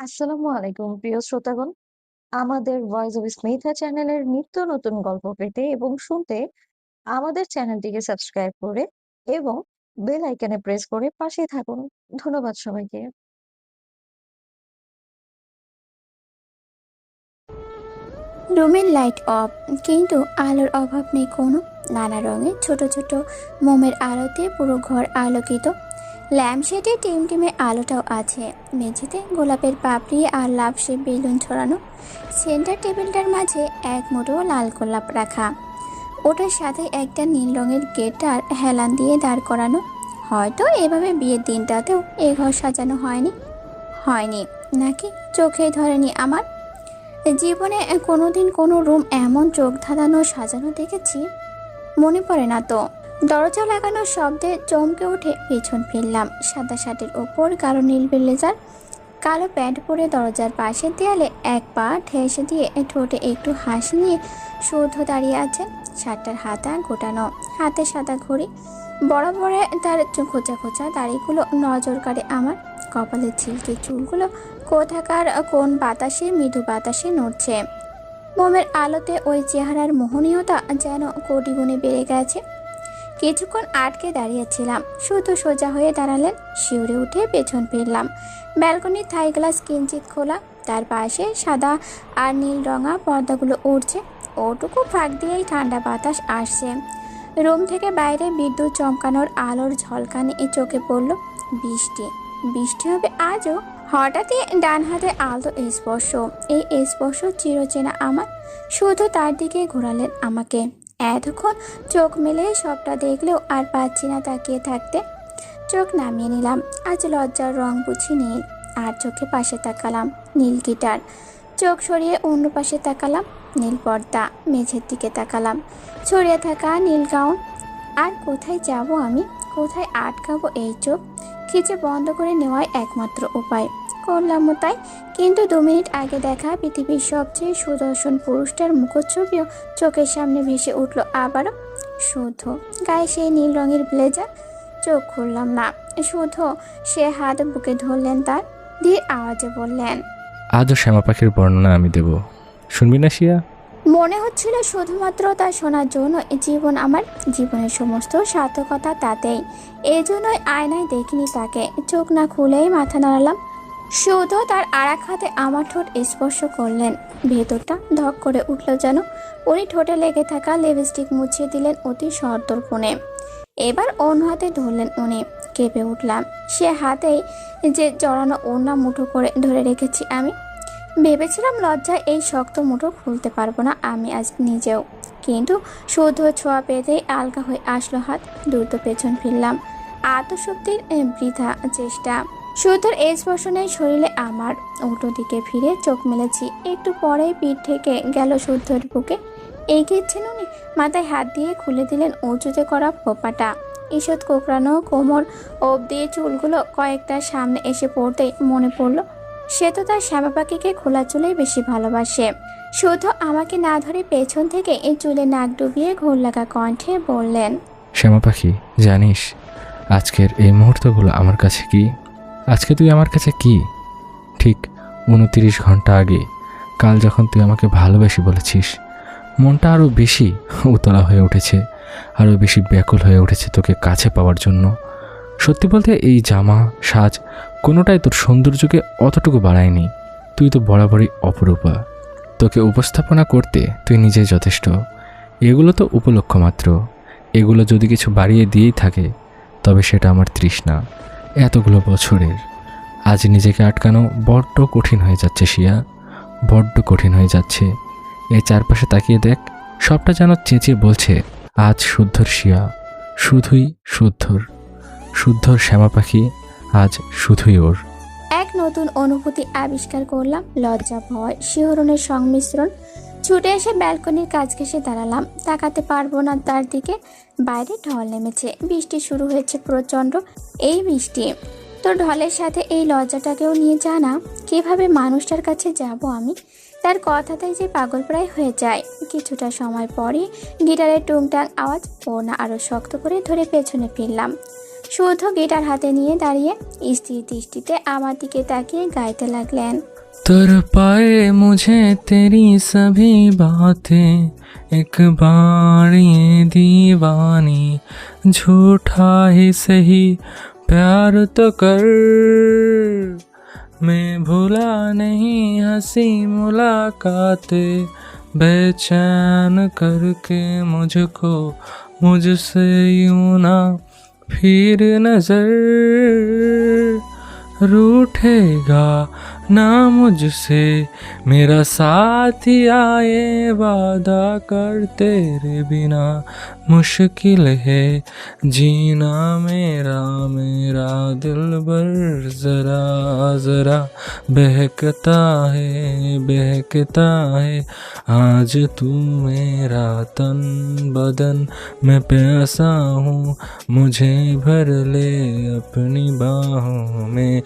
আসসালামু আলাইকুম প্রিয় শ্রোতাগণ। আমাদের ভয়েস অফ স্মিথা চ্যানেলের নিত্য নতুন গল্প পেতে এবং শুনতে আমাদের চ্যানেলটিকে সাবস্ক্রাইব করে এবং বেল আইকনে প্রেস করে পাশেই থাকুন। ধন্যবাদ সবাইকে। রুমের লাইট অফ, কিন্তু আলোর অভাব নেই কোনো। নানা রঙের ছোট ছোট মোমের আলোতে পুরো ঘর আলোকিত। ল্যাম্পশেডে টিমটিমে আলোটাও আছে। মেঝেতে গোলাপের পাপড়ি আর লাপসে বেলুন ছড়ানো। সেন্টার টেবিলটার মাঝে এক মুঠো লাল গোলাপ রাখা, ওটার সাথে একটা নীল রঙের গেটার হেলান দিয়ে দাঁড় করানো। হয়তো এভাবে বিয়ের দিনটাতেও এ ঘর সাজানো হয়নি নাকি চোখেই ধরেনি আমার। জীবনে কোনোদিন কোনো রুম এমন চোখ ধাঁধানো সাজানো দেখেছি মনে পড়ে না তো। দরজা লাগানোর শব্দে চমকে উঠে পেছন ফিরলাম। সাদা শার্টের ওপর কালো নীল ব্লেজার, কালো প্যান্ট পরে দরজার পাশের দেয়ালে এক পা ঠেসে দিয়ে ঠোঁটে একটু হাসি নিয়ে শুদ্ধ দাঁড়িয়ে আছে। শার্টটার হাতা গোটানো, হাতে সাদা ঘড়ি, বড় বড় তার খোঁচা খোঁচা দাড়িগুলো নজর কাড়ে আমার। কপালের ছিলকে চুলগুলো কোথাকার কোন বাতাসে মৃদু বাতাসে নড়ছে। মোমের আলোতে ওই চেহারার মোহনীয়তা যেন কোটি গুণে বেড়ে গেছে। কিছুক্ষণ আটকে দাঁড়িয়েছিলাম, শুধু সোজা হয়ে দাঁড়ালেন। শিউরে উঠে পেছন ফিরলাম। ব্যালকনির থাই গ্লাস কিঞ্চিত খোলা, তার পাশে সাদা আর নীল রঙা পর্দাগুলো উড়ছে। ওটুকু ফাঁক দিয়েই ঠান্ডা বাতাস আসছে। রুম থেকে বাইরে বিদ্যুৎ চমকানোর আলোর ঝলকানি চোখে পড়ল। বৃষ্টি বৃষ্টি হবে আজও। হঠাৎই ডান হাতে আলতো স্পর্শ, এই স্পর্শ চিরচেনা আমার। শুধু তার দিকে ঘোরালেন আমাকে। এতক্ষণ চোখ মেলে সবটা দেখলেও আর পাচ্ছি না তাকিয়ে থাকতে। চোখ নামিয়ে নিলাম। আজ লজ্জার রং বুঝি নীল। আর চোখে পাশে তাকালাম, নীল গিটার। চোখ সরিয়ে অন্য পাশে তাকালাম, নীল পর্দা। মেঝের দিকে তাকালাম, ছড়িয়ে থাকা নীল গাউন। আর কোথায় যাব আমি? কোথায় আটকাবো এই চোখ? খিচে বন্ধ করে নেওয়াই একমাত্র উপায়। করলামও তাই। কিন্তু 2 মিনিট আগে দেখা পৃথিবীর সবচেয়ে সুদর্শন পুরুষটার মুখচ্ছবিও চোখের সামনে ভেসে উঠল আবারও। শুদ্ধ, গায়ে সেই নীল রঙের ব্লেজার। চোখ খুললাম না। শুদ্ধ সে হাত বুকে ধরলেন, তার ধীর আওয়াজে বললেন, আজও শ্যামা পাখির বর্ণনা আমি দেব, শুনবি না শিয়া? মনে হচ্ছিল শুধুমাত্র তা শোনার জন্য জীবন আমার। জীবনের সমস্ত সার্থকতা তাতেই। এই জন্যই আয়নায় দেখিনি তাকে। চোখ না খুলেই মাথা নাড়ালাম। শুধু তার আরেক হাতে আমার ঠোঁট স্পর্শ করলেন। ভেতরটা ধক করে উঠল যেন। উনি ঠোঁটে লেগে থাকা লিপস্টিক মুছিয়ে দিলেন অতি সন্তর্পণে। এবার অন্য হাতে ধরলেন উনি। কেঁপে উঠলাম। সে হাতেই যে জড়ানো ওড়না মুঠো করে ধরে রেখেছি আমি। ভেবেছিলাম লজ্জায় এই শক্ত মুঠো খুলতে পারবো না আমি আজ নিজেও। কিন্তু শুধু ছোঁয়া পেতেই আলগা হয়ে আসলো হাত। দ্রুত পেছন ফিরলাম। আত্মশক্তির বৃথা চেষ্টা। শুদ্ধর এই স্পর্শনে শরীরে আমার। উল্টো দিকে ফিরে চোখ মেলেছি। একটু পরেই পিঠ থেকে গেল শুদ্ধর বুকে। এগিয়েছেন উনি। মাথায় হাত দিয়ে খুলে দিলেন উঁচুতে করা খোপাটা। ঈষৎ কোঁকড়ানো কোমর অবধি চুলগুলো কয়েকটা সামনে এসে পড়তেই মনে পড়ল সে তো তার শ্যামা পাখিকে খোলা চুলেই বেশি ভালোবাসে। শুধু আমাকে না ধরে পেছন থেকে এই চুলে নাক ডুবিয়ে ঘোর লাগা কণ্ঠে বললেন, শ্যামা পাখি, জানিস আজকের এই মুহূর্তগুলো আমার কাছে কি? আজকে তুই আমার কাছে কি? ঠিক 29 ঘন্টা আগে, কাল যখন তুই আমাকে ভালোবেসে বলেছিস, মনটা আরও বেশি উতলা হয়ে উঠেছে, আরও বেশি ব্যাকুল হয়ে উঠেছে তোকে কাছে পাওয়ার জন্য। সত্যি বলতে এই জামা সাজ কোনোটাই তোর সৌন্দর্যকে অতটুকু বাড়ায়নি। তুই তো বরাবরই অপরূপা। তোকে উপস্থাপনা করতে তুই নিজেই যথেষ্ট। এগুলো তো উপলক্ষ মাত্র। এগুলো যদি কিছু বাড়িয়ে দিয়েই থাকে তবে সেটা আমার তৃষ্ণা এতগুলো বছরের। আজ নিজেকে আটকানো বড্ড কঠিন হয়ে যাচ্ছে শিয়া, বড্ড কঠিন হয়ে যাচ্ছে। এই চারপাশে তাকিয়ে দেখ, সবটা যেন চেঁচিয়ে বলছে আজ শুদ্ধর শিয়া, শুধুই শুদ্ধর। শুদ্ধর শ্যামা পাখি আজ শুধুই ওর। এক নতুন অনুভূতি আবিষ্কার করলাম। লজ্জা, ভয়, শিহরণের সংমিশ্রণ। ছুটে এসে ব্যালকনির কাছ ঘেঁষে দাঁড়ালাম। তাকাতে পারবো না তার দিকে। বাইরে ঢল নেমেছে, বৃষ্টি শুরু হয়েছে প্রচণ্ড। এই বৃষ্টি তোর ঢলের সাথে এই লজ্জাটাকেও নিয়ে জানা। কিভাবে মানুষটার কাছে যাব আমি? তার কথাতেই যে পাগল প্রায় হয়ে যায়। কিছুটা সময় পরে গিটারের টুংটাং আওয়াজ। ওড়না আরো শক্ত করে ধরে পেছনে ফিরলাম। শুদ্ধ গিটার হাতে নিয়ে দাঁড়িয়ে স্থির দৃষ্টিতে আমার দিকে তাকিয়ে গাইতে লাগলেন। तर पाए मुझे तेरी सभी बातें, एक बार ये दीवानी, झूठा ही सही प्यार तो कर, मैं भूला नहीं हंसी मुलाकातें, बेचैन करके मुझको मुझसे यूं ना फिर नजर, रूठेगा ना मुझसे मेरा साथी आए, वादा कर तेरे बिना मुश्किल है जीना मेरा, मेरा दिल भर जरा जरा बहकता है आज तू मेरा तन बदन, मैं प्यासा हूँ मुझे भर ले अपनी बाहों में,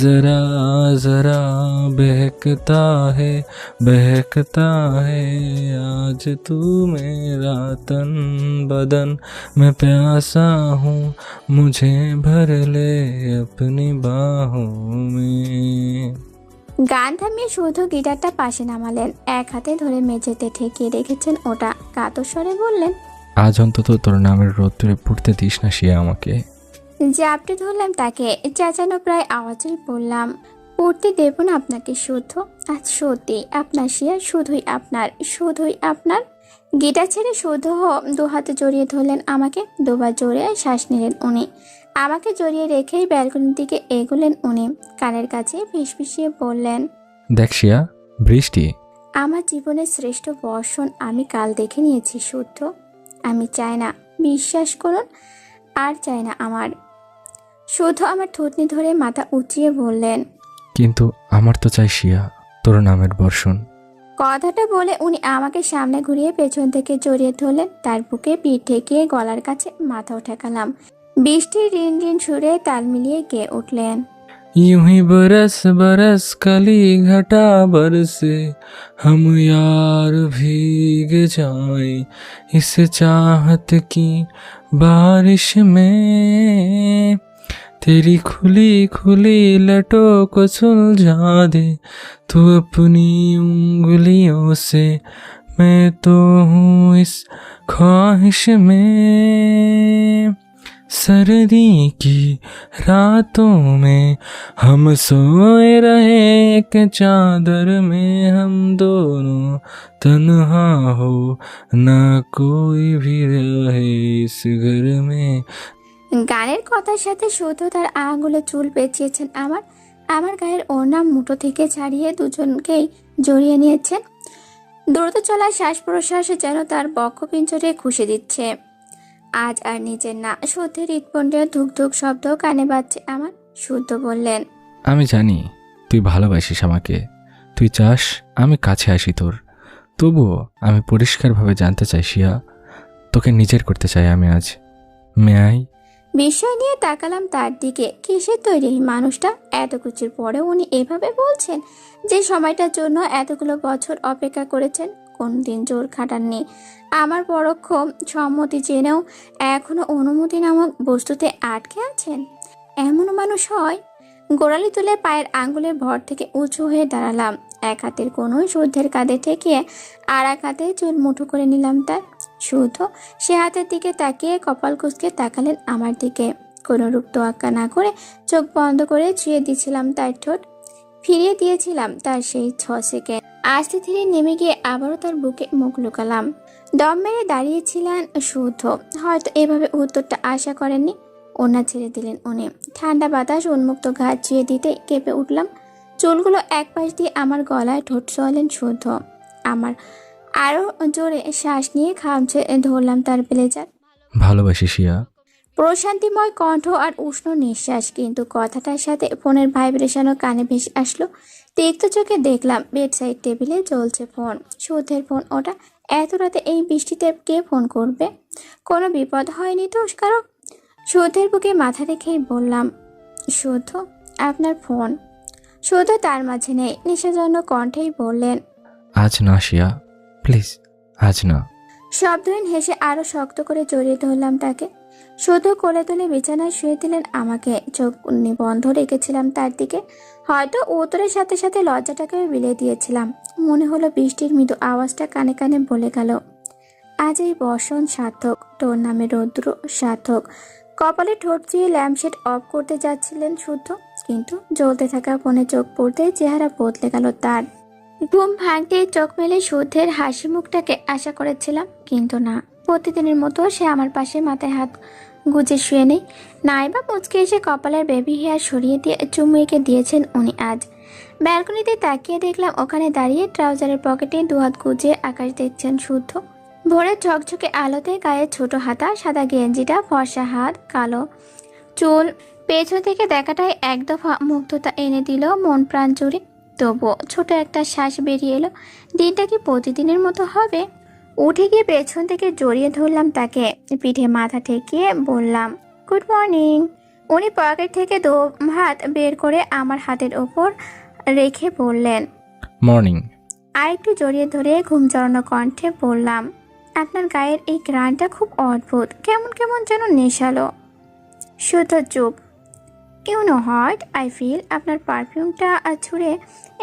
जरा जरा बहकता है आज तू मेरा तन बदन, मैं प्यासा हूँ मुझे भर ले अपनी बाहों में। গান থামিয়ে শুদ্ধ গিটারটা পাশে নামালেন, এক হাতে ধরে মেঝেতে ঠেকিয়ে রেখেছেন ওটা। কাতর স্বরে বললেন, আজ অন্তত তোর নামের রোদ্দুরে পড়তে দিস না শিয়া আমাকে। জাপটে ধরলাম তাকে, চেঁচানো প্রায় আওয়াজেই বললাম, পড়তে দেব না আপনাকে শুদ্ধ, আজ সত্যি আপনার শিয়া, শুধুই আপনার। গিটার ছেড়ে শুদ্ধ দু হাতে জড়িয়ে ধরলেন আমাকে, দুবার জোরে শ্বাস নিলেন উনি। আমাকে জড়িয়ে রেখেই ব্যালকনির দিকে এগোলেন উনি, কানের কাছে ফিসফিসিয়ে বললেন, দেখ শিয়া, বৃষ্টি। আমার জীবনের শ্রেষ্ঠ বর্ষণ আমি কাল দেখে নিয়েছি শুদ্ধ, আমি চাই না, বিশ্বাস করুন, আর চাই না আমার। শুদ্ধ আমার থুতনি ধরে মাথা উঁচিয়ে বললেন, কিন্তু আমার তো চাই শিয়া তোর নামের বর্ষণ। কথাটা বলে উনি আমাকে সামনে ঘুরিয়ে পেছন থেকে জড়িয়ে ধরলেন, তার বুকে পিঠ ঠেকিয়ে গলার কাছে মাথাও ঠেকালাম। বৃষ্টির রিন রিন সুরে তাল মিলিয়ে গেয়ে উঠলেন, यूं ही बरस बरस कली घटा बरसे, हम यार भीग जाए इस चाहत की बारिश में, तेरी खुली खुली लटों को सुलझा दे तू अपनी उंगलियों से, मैं तो हूँ इस ख्वाहिश में, सर्दी की रातों में हम सोए रहे एक चादर में, हम दोनों तन्हा हो ना कोई भी रहे इस घर में। গানের কথার সাথে শুদ্ধ তার আঙুলে চুল পেঁচিয়েছেন আমার গায়ের ওড়না মুঠো থেকে ছাড়িয়ে দুজনকেই জড়িয়ে নিয়েছেন। দ্রুত চলা শ্বাস প্রশ্বাসে যেন তার বক্ষপিঞ্জরে খুশি দিচ্ছে। আজ আর নিজের না, শুদ্ধের হৃৎপিণ্ডের ধুক ধুক শব্দ কানে বাজছে আমার। শুদ্ধ বললেন, আমি জানি তুই ভালোবাসিস আমাকে, তুই চাস আমি কাছে আসি তোর, তবুও আমি পরিষ্কারভাবে জানতে চাই শিয়া, তোকে নিজের করতে চাই আমি আজ। মেয়াই। বিস্ময় নিয়ে তাকালাম তার দিকে। কিসের তৈরি এই মানুষটা? এত কিছুর পরেও উনি এভাবে বলছেন, যে সময়টার জন্য এতগুলো বছর অপেক্ষা করেছেন, কোনদিন জোর খাটাননি। আমার পরোক্ষ সম্মতি জেনেও এখনো অনুমতি নামক বস্তুতে আটকে আছেন। এমনও মানুষ হয়? গোড়ালি তুলে পায়ের আঙ্গুলের ভর থেকে উঁচু হয়ে দাঁড়ালাম, এক হাতের কোনোই শুদ্ধের কাঁধে ঠেকিয়ে আর এক হাতে চুল মুঠো করে নিলাম তার। শুদ্ধ সে হাতের দিকে তাকিয়ে কপাল কুঁচকে তাকালেন আমার দিকে। কোনোরূপ তোয়াক্কা না করে চোখ বন্ধ করে ছুঁয়ে দিয়েছিলাম তার ঠোঁট, ফিরিয়ে দিয়েছিলাম তার সেই 6 সেকেন্ড। আস্তে ধীরে নেমে গিয়ে আবারও তার বুকে মুখ লুকালাম। দম মেরে দাঁড়িয়েছিলেন শুদ্ধ, হয়তো এভাবে উত্তরটা আশা করেননি। ওনা ছেড়ে দিলেন উনি। ঠান্ডা বাতাস উন্মুক্ত ঘাট ছুঁয়ে দিতে কেঁপে উঠলাম। চুলগুলো এক পাশ দিয়ে আমার গলায় ঠোঁট ছোঁয়ালেন শুদ্ধ। আমার আরো জোরে শ্বাস নিয়ে খামচে ধরলাম তার ব্লেজার। ভালোবাসি শিয়া। প্রশান্তিময় কণ্ঠ আর উষ্ণ নিঃশ্বাস, কিন্তু কথাটার সাথে ফোনের ভাইব্রেশনও কানে ভেসে আসলো। তিক্ত চোখে দেখলাম বেড সাইড টেবিলে চলছে ফোন, শুদ্ধের ফোন ওটা। এত রাতে এই বৃষ্টিতে কে ফোন করবে? কোনো বিপদ হয়নি তো কারো? শুদ্ধের বুকে মাথা রেখেই বললাম, শুদ্ধ আপনার ফোন। শুদ্ধ তার মাঝে নেই, নেশাজন্য কণ্ঠেই বললেন, আজ না শিয়া, প্লিজ আজ না। শব্দহীন হেসে আরো শক্ত করে জড়িয়ে ধরলাম তাকে। শুধু কোলে তুলে বিছানায় শুয়ে দিলেন আমাকে। চোখ বন্ধ রেখেছিলাম তার দিকে। হয়তো উত্তরের সাথে সাথে লজ্জাটাকেও বিলিয়ে দিয়েছিলাম। মনে হলো বৃষ্টির মৃদু আওয়াজটা কানে কানে বলে গেল, আজ এই বসন্ত সার্থক, তোর নামে রৌদ্র সার্থক। কপালে ঠোঁট চুয়ে ল্যাম্পশেড অফ করতে যাচ্ছিলেন শুদ্ধ, কিন্তু জ্বলতে থাকা ফোনে চোখ পড়তে চেহারা বদলে গেল তার। ঘুম ভাঙতেই চোখ মেলে শুদ্ধের হাসি মুখটাকে আশা করেছিলাম, কিন্তু না। প্রতিদিনের মতো সে আমার পাশে মাথায় হাত গুজে শুয়ে নেই। নাইবা মুচকে এসে কপালের বেবি হেয়ার সরিয়ে দিয়ে চুমু এঁকে দিয়েছেন উনি আজ। ব্যালকনিতে তাকিয়ে দেখলাম ওখানে দাঁড়িয়ে ট্রাউজারের পকেটে দুহাত গুজে আকাশ দেখছেন শুদ্ধ। ভোরের ঝকঝকে আলোতে গায়ে ছোট হাতা, সাদা গেঞ্জিটা, ফর্সা হাত, কালো চুল, পেছন থেকে দেখাটাই এক দফা মুগ্ধতা এনে দিল মন প্রাণ জুড়ে। তবুও ছোট একটা শ্বাস বেরিয়ে এলো। দিনটা কি প্রতিদিনের মতো হবে? উঠে গিয়ে পেছন থেকে জড়িয়ে ধরলাম তাকে, পিঠে মাথা ঠেকিয়ে বললাম, গুড মর্নিং। উনি পকেট থেকে দু হাত বের করে আমার হাতের ওপর রেখে বললেন, মর্নিং। আর একটু জড়িয়ে ধরে ঘুম জড়ানো কণ্ঠে বললাম, আপনার গায়ের এই ঘ্রাণটা খুব অদ্ভুত, কেমন কেমন যেন নেশালো। শুদ্ধ চুপ। You know what I feel, আপনার পারফিউমটা ছুঁড়ে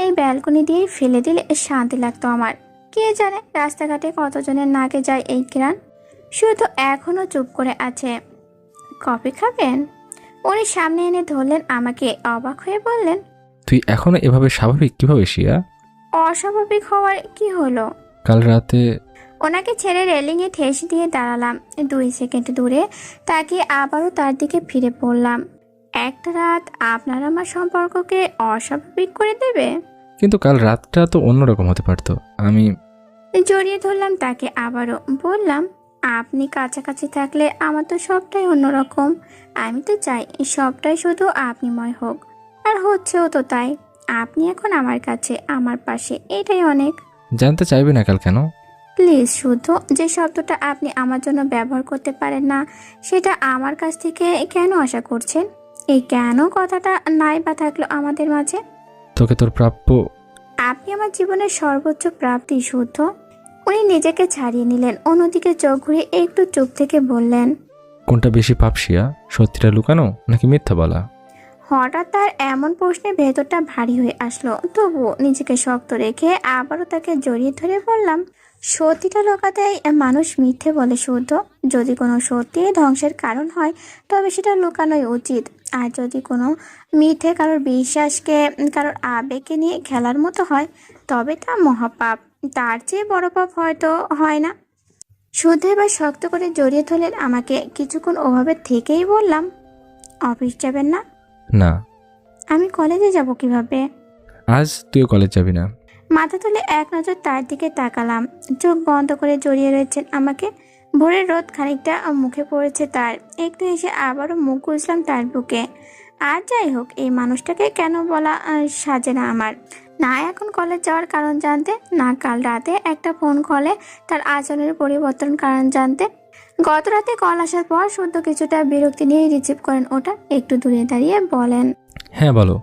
এই ব্যালকনি দিয়েই ফেলে দিলে শান্তি লাগতো আমার। কে জানে রাস্তাঘাটে কতজনের নাকে যায় এই ঘ্রাণ। শুধু এখনো চুপ করে আছে। কফি খাবেন? উনি সামনে এনে ধরলেন আমাকে, অবাক হয়ে বললেন, তুই এখনো এভাবে স্বাভাবিক কিভাবে শিয়া? অস্বাভাবিক হওয়ার কি হলো? কাল রাতে ওনাকে ছেড়ে রেলিংয়ে ঠেস দিয়ে দাঁড়ালাম। 2 সেকেন্ড দূরে তাকিয়ে আবারও তার দিকে ফিরে পড়লাম। একটা রাত আপনার আমার সম্পর্ককে অস্বাভাবিক করে দেবে? কিন্তু কাল রাতটা তো অন্যরকম হতে পারতো। আমি জড়িয়ে ধরলাম তাকে আবারও, বললাম, আপনি কাছাকাছি থাকলে আমার তো সবটাই অন্যরকম। আমি তো চাই সবটাই শুধু আপনিময় হোক, আর হচ্ছেও তো তাই। আপনি এখন আমার কাছে, আমার পাশে, এটাই অনেক। জানতে চাইবে না কাল কেন? প্লিজ শুদ্ধ, যে শব্দটা আপনি আমার জন্য ব্যবহার করতে পারেন না, সেটা আমার কাছ থেকে কেন আশা করছেন? এই কেন কথাটা নাই বা থাকলো আমাদের মাঝে? তোকে তোর প্রাপ্য। আপনি আমার জীবনের সর্বোচ্চ প্রাপ্তি শুদ্ধ। উনি নিজেকে ছাড়িয়ে নিলেন, অন্যদিকে চোখ ঘুরে একটু চুপ থেকে বললেন, কোনটা বেশি পাপ শিয়া, সত্যিটা লুকানো নাকি মিথ্যা বলা? হঠাৎ তার এমন প্রশ্নে ভেতরটা ভারী হয়ে আসলো। তবুও নিজেকে শক্ত রেখে আবারও তাকে জড়িয়ে ধরে বললাম, সত্যিটা লোকাতেই মানুষ মিথ্যে বলে শুদ্ধ। যদি কোনো সত্যি ধ্বংসের কারণ হয় তবে সেটা লুকানোই উচিত। আর যদি কোনো মিথ্যে কারোর বিশ্বাসকে, কারোর আবেগকে নিয়ে খেলার মতো হয়, তবে তা মহাপাপ। তার চেয়ে বড় পাপ হয়তো হয় না। শুদ্ধ এবার শক্ত করে জড়িয়ে ধরলেন আমাকে। কিছুক্ষণ ওভাবে থেকেই বললাম, অফিস যাবেন না? না। আমি কলেজে যাব কিভাবে? আজ তুইও কলেজ যাবি না? মাথা তুলে এক নজর তার দিকে তাকালাম। চোখ বন্ধ করে জড়িয়ে রয়েছেন আমাকে। ভোরের রোদ খানিকটা মুখে পড়েছে তার। একটু এসে আবারও মুখ গুজলাম তার বুকে। আর যাই হোক, এই মানুষটাকে কেন বলা সাজে না আমার। না এখন কলেজ যাওয়ার কারণ জানতে, না কাল রাতে একটা ফোন কলে তার আচরণের পরিবর্তন কারণ জানতে। গত রাতে কল আসার পর শুদ্ধ কিছুটা বিরক্তি নিয়ে রিসিভ করেন ওটা। একটু দূরে দাঁড়িয়ে বলেন, হ্যাঁ বলো।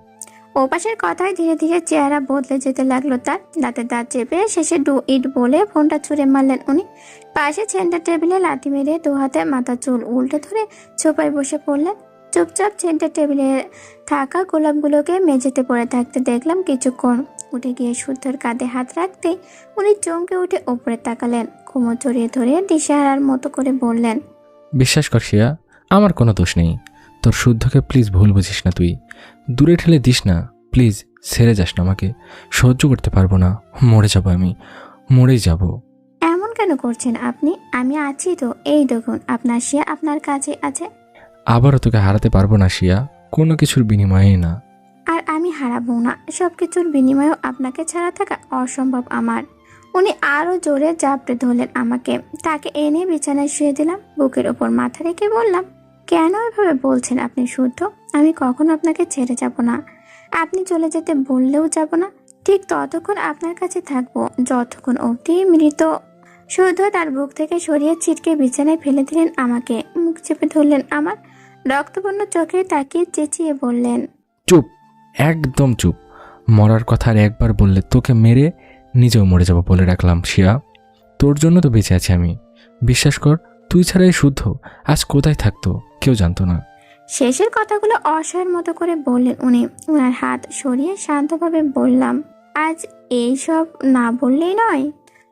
ওপাশের কথায় ধীরে ধীরে চেহারা বদলে যেতে লাগলো তার। দাঁতে দাঁত চেপে শেষে ডু ইট বলে ফোনটা ছুঁড়ে মারলেন উনি। পাশে সেন্টার টেবিলে লাথি মেরে 2 হাতে মাথা চুল উল্টে ধরে সোফায় বসে পড়লেন। চুপচাপ সেন্টার টেবিলে থাকা গোলাপগুলোকে মেঝেতে পড়ে থাকতে দেখলাম কিছুক্ষণ। উঠে গিয়ে শুদ্ধর কাঁধে হাত রাখতেই উনি চমকে উঠে ওপরে তাকালেন। কোমর জড়িয়ে ধরে দিশেহারার মতো করে বললেন, বিশ্বাস কর শিয়া, আমার কোনো দোষ নেই। তোর শুদ্ধকে প্লিজ ভুল বুঝিস না। তুই দূরে ঠেলে দিস না প্লিজ। ছেড়ে যাস না আমাকে, সহ্য করতে পারবো না। মরে যাবো আমি, মরেই যাব। এমন কেন করছেন আপনি? আমি আছি তো, এই দেখুন আপনার শিয়া আপনার কাছে আছে। আবারও তোকে হারাতে পারবো না শিয়া, কোনো কিছুর বিনিময়ে না। আর আমি হারাবো না। সবকিছুর বিনিময়েও আপনাকে ছাড়া থাকা অসম্ভব আমার। উনি আরো জোরে জাপটে ধরলেন আমাকে। তাকে এনে বিছানায় শুয়ে দিলাম। বুকের ওপর মাথা রেখে বললাম, কেন এভাবে বলছেন আপনি শুদ্ধ? আমি কখনো আপনাকে ছেড়ে যাব না। আপনি চলে যেতে বললেও যাব না। ঠিক ততক্ষণ আপনার কাছে থাকবো যতক্ষণ অবধি মৃত। শুদ্ধ তার বুক থেকে সরিয়ে ছিটকে বিছানায় ফেলে দিলেন আমাকে। মুখ চেপে ধরলেন আমার। রক্তবর্ণ চোখে তাকিয়ে চেঁচিয়ে বললেন, চুপ, একদম চুপ। মরার কথা আর একবার বললে তোকে মেরে নিজেও মরে যাব বলে রাখলাম শিয়া। তোর জন্য তো বেঁচে আছি আমি। বিশ্বাস কর, তুই ছাড়াই শুদ্ধ আজ কোথায় থাকতো কেউ জানতো না। শেষের কথাগুলো অসহায়ের মতো করে বললেন উনি। ওনার হাত সরিয়ে শান্তভাবে বললাম, আজ এইসব না বললেই নয়।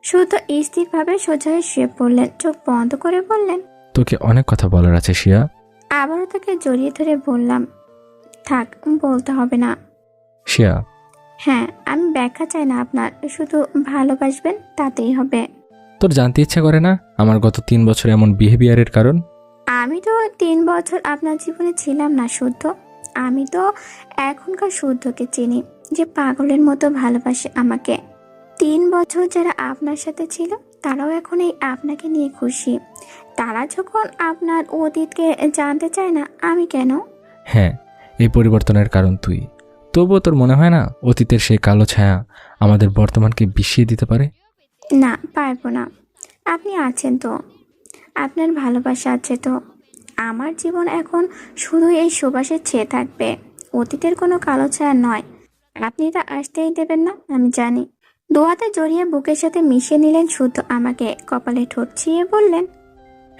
শুদ্ধ স্থিরভাবে সোজা হয়ে শুয়ে পড়লেন, চোখ বন্ধ করে বললেন। তোকে অনেক কথা বলার আছে শিয়া। আবারও তাকে জড়িয়ে ধরে বললাম, থাক, বলতে হবে না। শিয়া, হ্যাঁ, আমি ব্যাখ্যা চাই না আপনার, শুধু ভালোবাসবেন তাতেই হবে। তোর জানতে ইচ্ছা করে না আমার গত 3 বছর এমন বিহেভিয়ারের কারণ? আমি তো 3 বছর আপনার জীবনে ছিলাম না শুদ্ধ। আমি তো এখনকার শুদ্ধকে চিনি, যে পাগলের মতো ভালোবাসে আমাকে। 3 বছর যারা আপনার সাথে ছিল তারাও এখন এই আপনাকে নিয়ে খুশি। তারা যখন আপনার অতীতকে জানতে চায় না, আমি কেন? হ্যাঁ, এই পরিবর্তনের কারণ তুই। তবুও তোর মনে হয় না অতীতের সেই কালো ছায়া আমাদের বর্তমানকে বিষিয়ে দিতে পারে? না, পারবো না। আপনি আছেন তো, আপনার ভালোবাসা আছে তো। আমার জীবন এখন শুধু এই সুবাসের ছেয়ে থাকবে, অতীতের কোনো কালো ছায়া নয়। আপনি তা আসতেই দেবেন না, আমি জানি। দোয়াতে জড়িয়ে বুকের সাথে মিশিয়ে নিলেন শুদ্ধ আমাকে, কপালে ঠোঁট ছিঁয়ে বললেন,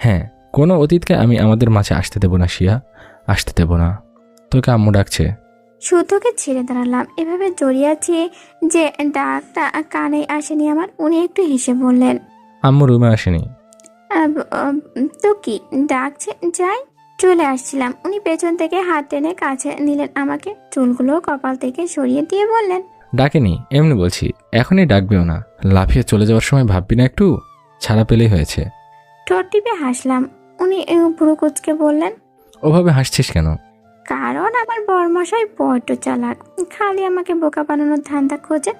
হ্যাঁ, কোনো অতীতকে আমি আমাদের মাঝে আসতে দেব না শিয়া, আসতে দেব না। তোকে আম্মু ডাকছে। শুদ্ধকে ছেড়ে দাঁড়ালাম। এভাবে জড়িয়ে আছি যে ডাকটা কানে আসেনি আমার। উনি একটু হেসে বললেন, আম্মু রুমে আসেনি। তো কি ডাকছে? যাই। চলে আসছিলাম। উনি পেছন থেকে হাত টেনে কাছে নিলেন আমাকে, চুলগুলো কপাল থেকে সরিয়ে দিয়ে বললেন, ডাকেনি, এমনি বলছি। এখনই ডাকবেও না। লাফিয়ে চলে যাওয়ার সময় ভাববি না একটু? ছাড়া পেলেই হয়েছে। ঠোঁট টিপে হাসলাম। উনি পুরো কুচকে বললেন, ওভাবে হাসছিস কেন? কারণ আমার বরমশাই বড্ড চালাক, খালি আমাকে বোকা বানানোর ধান্দা খোঁজে।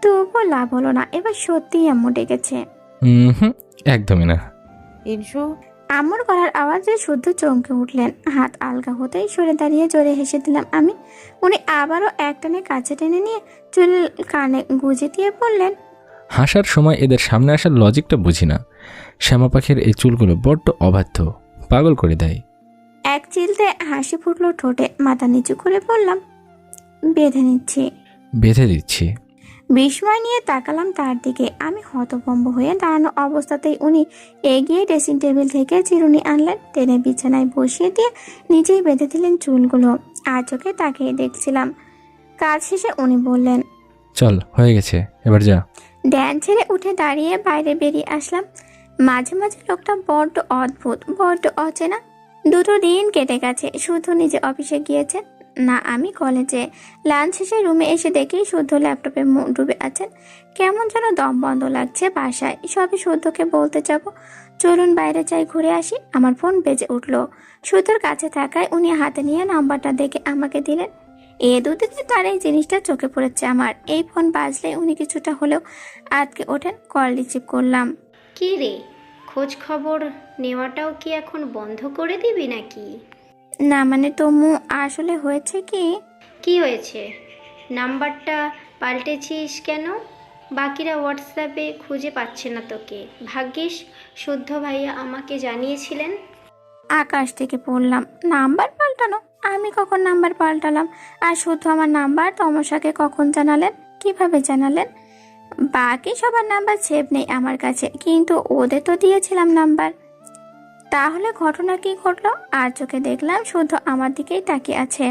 তবুও লাভ হলো না, এবার সত্যিই আম্মু ডেকেছে। হুম, একদমই না। ইনসু, আম্মুর গলার আওয়াজে শুদ্ধ চমকে উঠলেন। হাত আলগা হতেই সরে দাঁড়িয়ে জোরে হেসে দিলাম আমি। উনি আবারও একটানে কাছে টেনে নিয়ে চুল কানে গুজে দিয়ে বললেন, হাসার সময় এদের সামনে আসার লজিকটা বুঝি না। শ্যামা পাখির এই চুলগুলো বড্ড অবাধ্য, পাগল করে দেয়। এক চিলতে হাসি ফুটলো ঠোঁটে। মাথা নিচু করে বললাম, বেঁধে নিচ্ছি। বেঁধে দিচ্ছি। বিস্ময় নিয়ে তাকালাম তার দিকে। আমি হতভম্ব হয়ে দাঁড়ানো অবস্থাতেই উনি এগিয়ে ড্রেসিং টেবিল থেকে চিরুনি আনলেন, টেনে বিছানায় বসিয়ে দিয়ে নিজেই বেঁধে দিলেন চুলগুলো। আর চোখে তাকিয়ে দেখছিলাম। কাজ শেষে উনি বললেন, চল, হয়ে গেছে, এবার যা। ড্যান ছেড়ে উঠে দাঁড়িয়ে বাইরে বেরিয়ে আসলাম। মাঝে মাঝে লোকটা বড্ড অদ্ভুত, বড্ড অচেনা। 2 দিন কেটে গেছে। শুদ্ধ নিজে অফিসে গিয়েছেন, না আমি কলেজে। লাঞ্চ শেষে রুমে এসে দেখি শুদ্ধ ল্যাপটপে ডুবে আছেন। কেমন যেন দম বন্ধ লাগছে বাসায়। সবই শুদ্ধকে বলতে যাব। চলুন বাইরে যাই, ঘুরে আসি। আমার ফোন বেজে উঠলো। শুদ্ধর কাছে থাকায় উনি হাতে নিয়ে নাম্বারটা দেখে আমাকে দিলেন। এ দুদিনে তার এই জিনিসটা চোখে পড়েছে আমার। এই ফোন বাজলে উনি কিছুটা হলেও আটকে ওঠেন। কল রিসিভ করলাম। কি রে, খোঁজ খবর নেওয়াটাও কি এখন বন্ধ করে দিবি নাকি? না মানে তমু, আসলে হয়েছে কি। কি হয়েছে? নাম্বারটা পাল্টেছিস কেন? বাকিরা হোয়াটসঅ্যাপে খুঁজে পাচ্ছে না তোকে। ভাগ্যিস শুদ্ধ ভাইয়া আমাকে জানিয়েছিলেন। আকাশ থেকে পড়লাম। নাম্বার পাল্টানো? আমি কখন নাম্বার পাল্টালাম? আর শুধু আমার নাম্বার তমসাকে কখন জানালেন? কিভাবে জানালেন? বাকি সবার নাম্বার সেভ নেই আমার কাছে, কিন্তু ওদের তো দিয়েছিলাম নাম্বার। তাহলে ঘটনা কি ঘটলো? আর চোখে দেখলাম শুদ্ধ আমার দিকেই তাকিয়ে আছে।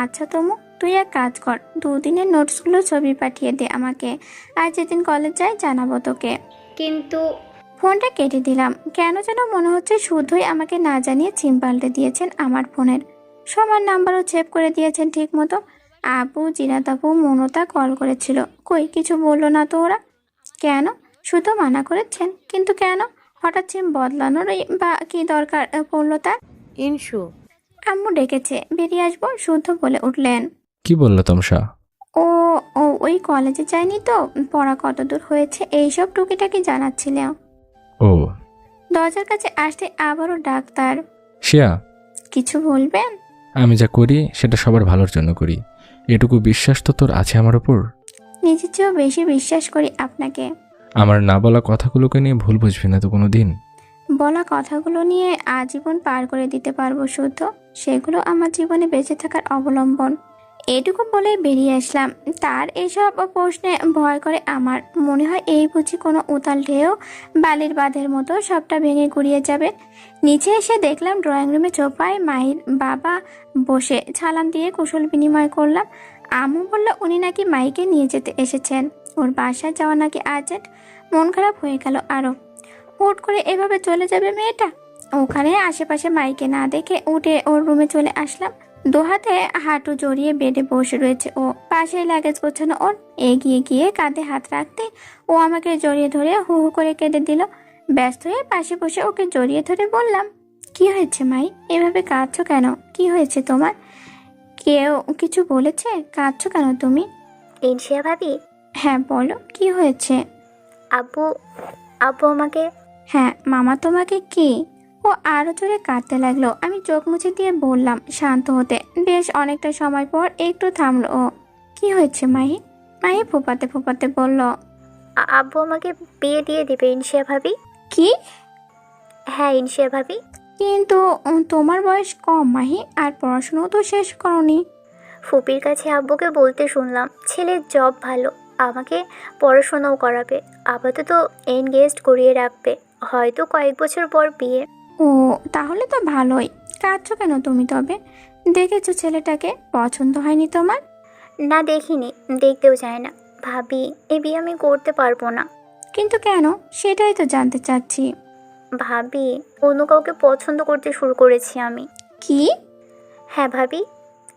আচ্ছা তমু, তুই এক কাজ কর, 2 দিনের নোটসগুলো ছবি পাঠিয়ে দে আমাকে। আর যেদিন কলেজ যাই জানাবো তোকে। কিন্তু ফোনটা কেটে দিলাম। কেন যেন মনে হচ্ছে শুধুই আমাকে না জানিয়ে সিম পাল্টে দিয়েছেন আমার ফোনের। সবার নাম্বারও সেভ করে দিয়েছেন ঠিক মতো। আবু, জিনাত আপু, মনতা কল করেছিল, কই কিছু বললো না তো ওরা। কেন? শুধু মানা করেছেন, কিন্তু কেন? হঠাৎ সিম বদলানোর বা কি দরকার পড়লো তার? ইনসু, আম্মু ডেকেছে, বেরিয়ে আসবো, শুদ্ধ বলে উঠলেন। কি বললো তমসা? ও ও ওই কলেজে যায়নি তো, পড়া কতদূর হয়েছে এইসব টুকিটাকি জানাচ্ছিল। ও। দরজার কাছে আসতে আবারও ডাক্তার। শিয়া, কিছু বলবেন? আমি যা করি সেটা সবার ভালোর জন্য করি। এটুকু বিশ্বাস তো তোর আছে আমার ওপর? নিজের চেয়েও বেশি বিশ্বাস করি আপনাকে। আমার না বলা কথাগুলোকে নিয়ে ভুল বুঝবি না তো কোনো দিন। বলা কথাগুলো নিয়ে আজীবন পার করে দিতে পারবো শুদ্ধ। সেগুলো আমার জীবনে বেঁচে থাকার অবলম্বন। এটুকু বলে বেরিয়ে আসলাম। তার এসব প্রশ্নে ভয় করে আমার। মনে হয় এই বুঝি কোনো উতাল ঢেউ বালির বাঁধের মতো সবটা ভেঙে গুড়িয়ে যাবে। নিচে এসে দেখলাম ড্রয়িং রুমে চোপায় মাহির বাবা বসে। সালাম দিয়ে কুশল বিনিময় করলাম। আম্মু বলল উনি নাকি মাইকে নিয়ে যেতে এসেছেন, ওর বাসায় যাওয়া নাকি আর্জেন্ট। মন খারাপ হয়ে গেল আরো। হুট করে এভাবে চলে যাবে মেয়েটা। ওখানে আশেপাশে মাইকে না দেখে উঠে ওর রুমে চলে আসলাম। দুহাতে হাঁটু জড়িয়ে বেডে বসে রয়েছে ও, পাশে লাগেজ গোছানো ওর। এগিয়ে গিয়ে কাঁধে হাত রাখতে ও আমাকে জড়িয়ে ধরে হু হু করে কেঁদে দিল। ব্যস্ত হয়ে পাশে বসে ওকে জড়িয়ে ধরে বললাম, কি হয়েছে মাই, এভাবে কাঁদছো কেন? কি হয়েছে তোমার? কেউ কিছু বলেছে? কাঁদছো কেন তুমি? ইনশিয়া ভাবি, হ্যাঁ বলো, কি হয়েছে? আব্বু আব্বু আমাকে হ্যাঁ, মামা তোমাকে কি? ও আরো জোরে কাঁদতে লাগলো। আমি চোখ মুছে দিয়ে বললাম শান্ত হতে। বেশ অনেকটা সময় পর একটু থামলো ও। কি হয়েছে মাহি? মাহি ফোপাতে ফোপাতে বলল, আব্বু আমাকে বিয়ে দিয়ে দিবে ইনশিয়া ভাবি। কি? হ্যাঁ ইনশিয়া ভাবি। কিন্তু তোমার বয়স কম মাহি, আর পড়াশোনাও তো শেষ করনি। ফুপির কাছে আব্বুকে বলতে শুনলাম ছেলের জব ভালো, আমাকে পড়াশোনাও করাবে, আপাতত এনগেজড করিয়ে রাখবে, হয়তো কয়েক বছর পর বিয়ে। ও তাহলে তো ভালোই। কাঁদছো কেন তুমি তবে? দেখেছো ছেলেটাকে, পছন্দ হয়নি তোমার? না দেখিনি, দেখতেও চায় না। ভাবি এ বিয়ে আমি করতে পারবো না। কিন্তু কেন, সেটাই তো জানতে চাচ্ছি। ভাবি অন্য কাউকে পছন্দ করতে শুরু করেছি আমি। কি? হ্যাঁ ভাবি,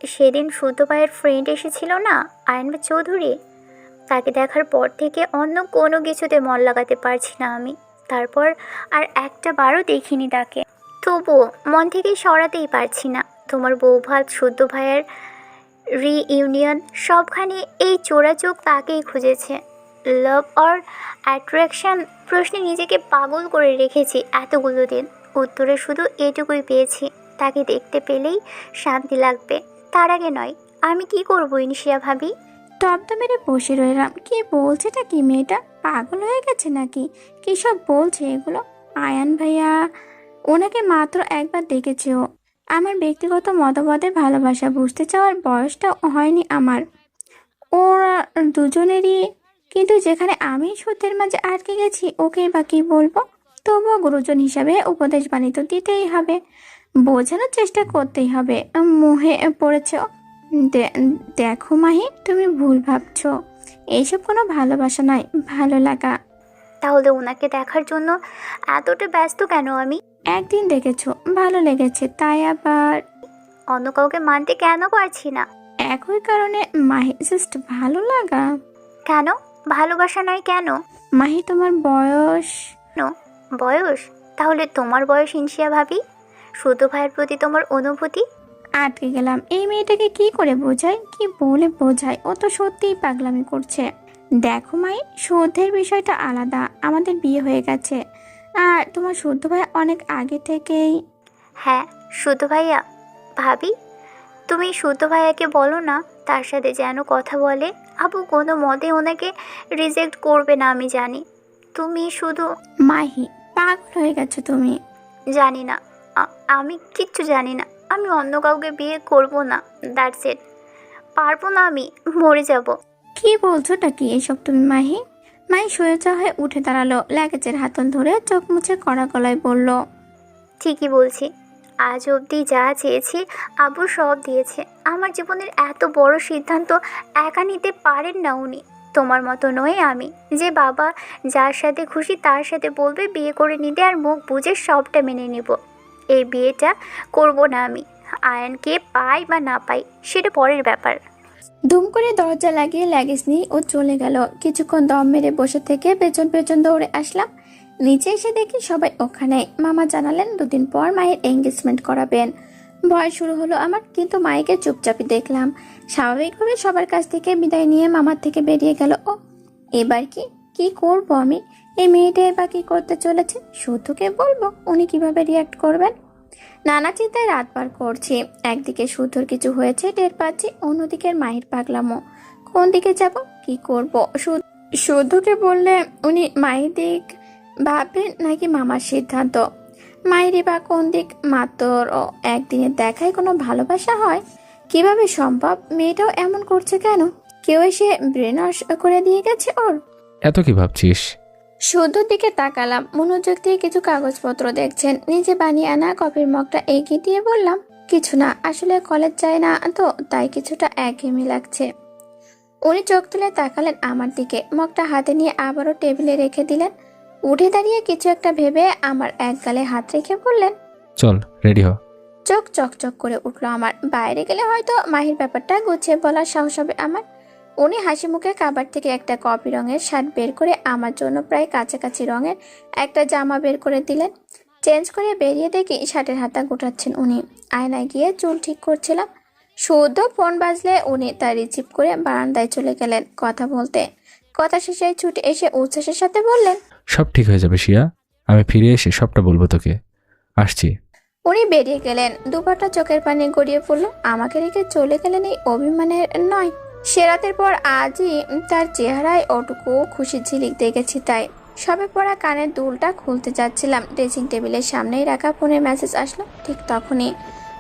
সেদিন শুদ্ধ ভাইয়ের ফ্রেন্ড এসেছিল না, আয়নবা চৌধুরী, তাকে দেখার পর থেকে অন্য কোনো কিছুতে মন লাগাতে পারছি না আমি। তারপর আর একটা বারও দেখিনি তাকে, তবুও মন থেকে সরাতেই পারছি না। তোমার বৌভাত শুদ্ধ ভাইয়ের রিইউনিয়ন সবখানে এই চোরা চোখ তাকেই খুঁজেছে। লাভ অর অ্যাট্রাকশন প্রশ্নে নিজেকে পাগল করে রেখেছি এতগুলো দিন। উত্তরে শুধু এটুকুই পেয়েছি, তাকে দেখতে পেলেই শান্তি লাগবে, তার আগে নয়। আমি কি করবো ইনশিয়া ভাবি? টপটা মেরে বসে রইলাম। কি বলছেটা কি মেয়েটা? পাগল হয়ে গেছে নাকি? কি সব বলছে এগুলো? আয়ান ভাইয়া ওনাকে মাত্র একবার দেখেছে ও। আমার ব্যক্তিগত মতবাদে ভালোবাসা বুঝতে চাওয়ার বয়সটা হয়নি আমার। ওরা দুজনেরই। কিন্তু যেখানে আমি সত্যের মাঝে আটকে গেছি, ওকে বা কি বলবো? তবুও গুরুজন হিসাবে উপদেশ বাণী তো দিতেই হবে, বোঝানোর চেষ্টা করতেই হবে। মোহে পড়েছ। দে- দেখো মাহি, তুমি ভুল ভাবছো। এইসব কোনো ভালোবাসা নয়, ভালো লাগা। তাহলে ওনাকে দেখার জন্য এতটা ব্যস্ত কেন আমি? একদিন দেখেছো, ভালো লেগেছে, তাই আবার অন্য কাউকে মানতে কেন পারছি না? একই কারণে মাহি, জাস্ট ভালো লাগা। কেন ভালোবাসা নয় কেন? মাহি তোমার বয়স। নো, বয়স? তাহলে তোমার বয়স ইনশিয়া ভাবি, শুদ্ধ ভাইয়ের প্রতি তোমার অনুভূতি? আটকে গেলাম। এই মেয়েটাকে কি করে বোঝাই, কি বলে বোঝাই? ও তো সত্যিই পাগলামি করছে। দেখো মাই, শুদ্ধের বিষয়টা আলাদা, আমাদের বিয়ে হয়ে গেছে। আর তোমার শুদ্ধ ভাই অনেক আগে থেকেই। হ্যাঁ শুদ্ধ ভাইয়া। ভাবি তুমি শুদ্ধ ভাইয়াকে বলো না তার সাথে যেন কথা বলে। আবু কোনো মতে ওনাকে রিজেক্ট করবে না আমি জানি। তুমি শুধু মাহি, পাগল হয়ে গেছো তুমি। জানি না, আমি কিচ্ছু জানি না। আমি অন্য কাউকে বিয়ে করব না, দ্যাটস ইট। পারবো না, আমি মরে যাব। কি বলছোটা কি এসব তুমি মাহি? মাই সোজা হয়ে উঠে দাঁড়ালো, লাগেজের হাতল ধরে চোখ মুছে কড়া গলায় বলল, ঠিকই বলছি, আজ অবধি যা চেয়েছি আব্বু সব দিয়েছে। আমার জীবনের এত বড় সিদ্ধান্ত একা নিতে পারেন না উনি। তোমার মতো নয় আমি, যে বাবা যার সাথে খুশি তার সাথে বলবে বিয়ে করে নিতে, আর মুখ বুঝে সবটা মেনে নিব। এই বিয়েটা করব না আমি। আয়নকে পাই বা না পাই সেটা পরের ব্যাপার। দুম করে দরজা লাগিয়ে লাগেজ নিয়ে ও চলে গেল। কিছুক্ষণ দম মেরে বসে থেকে পেছন পেছন দৌড়ে আসলাম। নিচে এসে দেখি সবাই ওখানে। মামা জানালেন 2 দিন পর মায়ের এঙ্গেজমেন্ট করাবেন। ভয় শুরু হলো আমার, কিন্তু মাইকে চুপচাপই দেখলাম। স্বাভাবিকভাবে সবার কাছ থেকে বিদায় নিয়ে মামার থেকে বেরিয়ে গেল ও। এবার কি কি করব আমি? এই মেয়েটাই বা কি করতে চলেছে? শুদ্ধকে বলবো, উনি কিভাবে রিয়াক্ট করবেন? নানা চিন্তায় রাত পার করছি। একদিকে শুদ্ধর কিছু হয়েছে টের পাচ্ছি, অন্যদিকে মাহির পাগলামো। কোন দিকে যাব, কি করব? শুদ্ধকে বললে উনি মাহির দিক ভাববেন নাকি মামার সিদ্ধান্ত? মায়েরই বা কোন দিক? মাত্র একদিনের দেখায় কোনো ভালোবাসা হয়? কিভাবে সম্ভব? মেয়েটাও এমন করছে কেন? কেউ এসে ব্রেন ওয়াশ করে দিয়ে গেছে ওর? এত কি ভাবছিস? শুদ্ধর দিকে তাকালাম, মনোযোগ দিয়ে কিছু কাগজপত্র দেখছেন। নিজে বানিয়ে আনা কফির মগটা এগিয়ে দিয়ে বললাম, কিছু না, আসলে কলেজ যায় না তো, তাই কিছুটা একঘেয়েমি লাগছে। উনি চোখ তুলে তাকালেন আমার দিকে, মগটা হাতে নিয়ে আবারও টেবিলে রেখে দিলেন। উঠে দাঁড়িয়ে কিছু একটা ভেবে আমার এক গালে হাত রেখে বললেন, চল রেডি হ। চোখ চকচক করে উঠলো আমার। বাইরে গেলে হয়তো মাহির ব্যাপারটা গুছিয়ে বলার সাহস হবে আমার। উনি হাসি মুখে কাবার থেকে একটা কপি রঙের শার্ট বের করে আমার জন্য প্রায় কাছাকাছি রঙের একটা জামা বের করে দিলেন। চেঞ্জ করে বেরিয়ে দেখি শার্টের হাতা গোটাচ্ছেন উনি। আয়নায় গিয়ে চুল ঠিক করছিলাম। শুদ্ধ ফোন বাজলে উনি তা রিসিভ করে বারান্দায় চলে গেলেন কথা বলতে। কথা শেষে ছুটে এসে উচ্ছ্বাসের সাথে বললেন, সব ঠিক হয়ে যাবে শিয়া, আমি ফিরে এসে সবটা বলবো তোকে। আসছি। উনি বেরিয়ে গেলেন। দুপাটা চোখের পানি গড়িয়ে পড়লো। আমাকে রেখে চলে গেলেন এই অভিমানের নয়। সে রাতের পর আজই তার চেহারায় ওটুকু খুশি ঝিলিক দেখেছি। তাই সবে পড়া কানের দুলটা খুলতে যাচ্ছিলাম, ড্রেসিং টেবিলের সামনেই রাখা ফোনে মেসেজ আসলো। ঠিক তখনই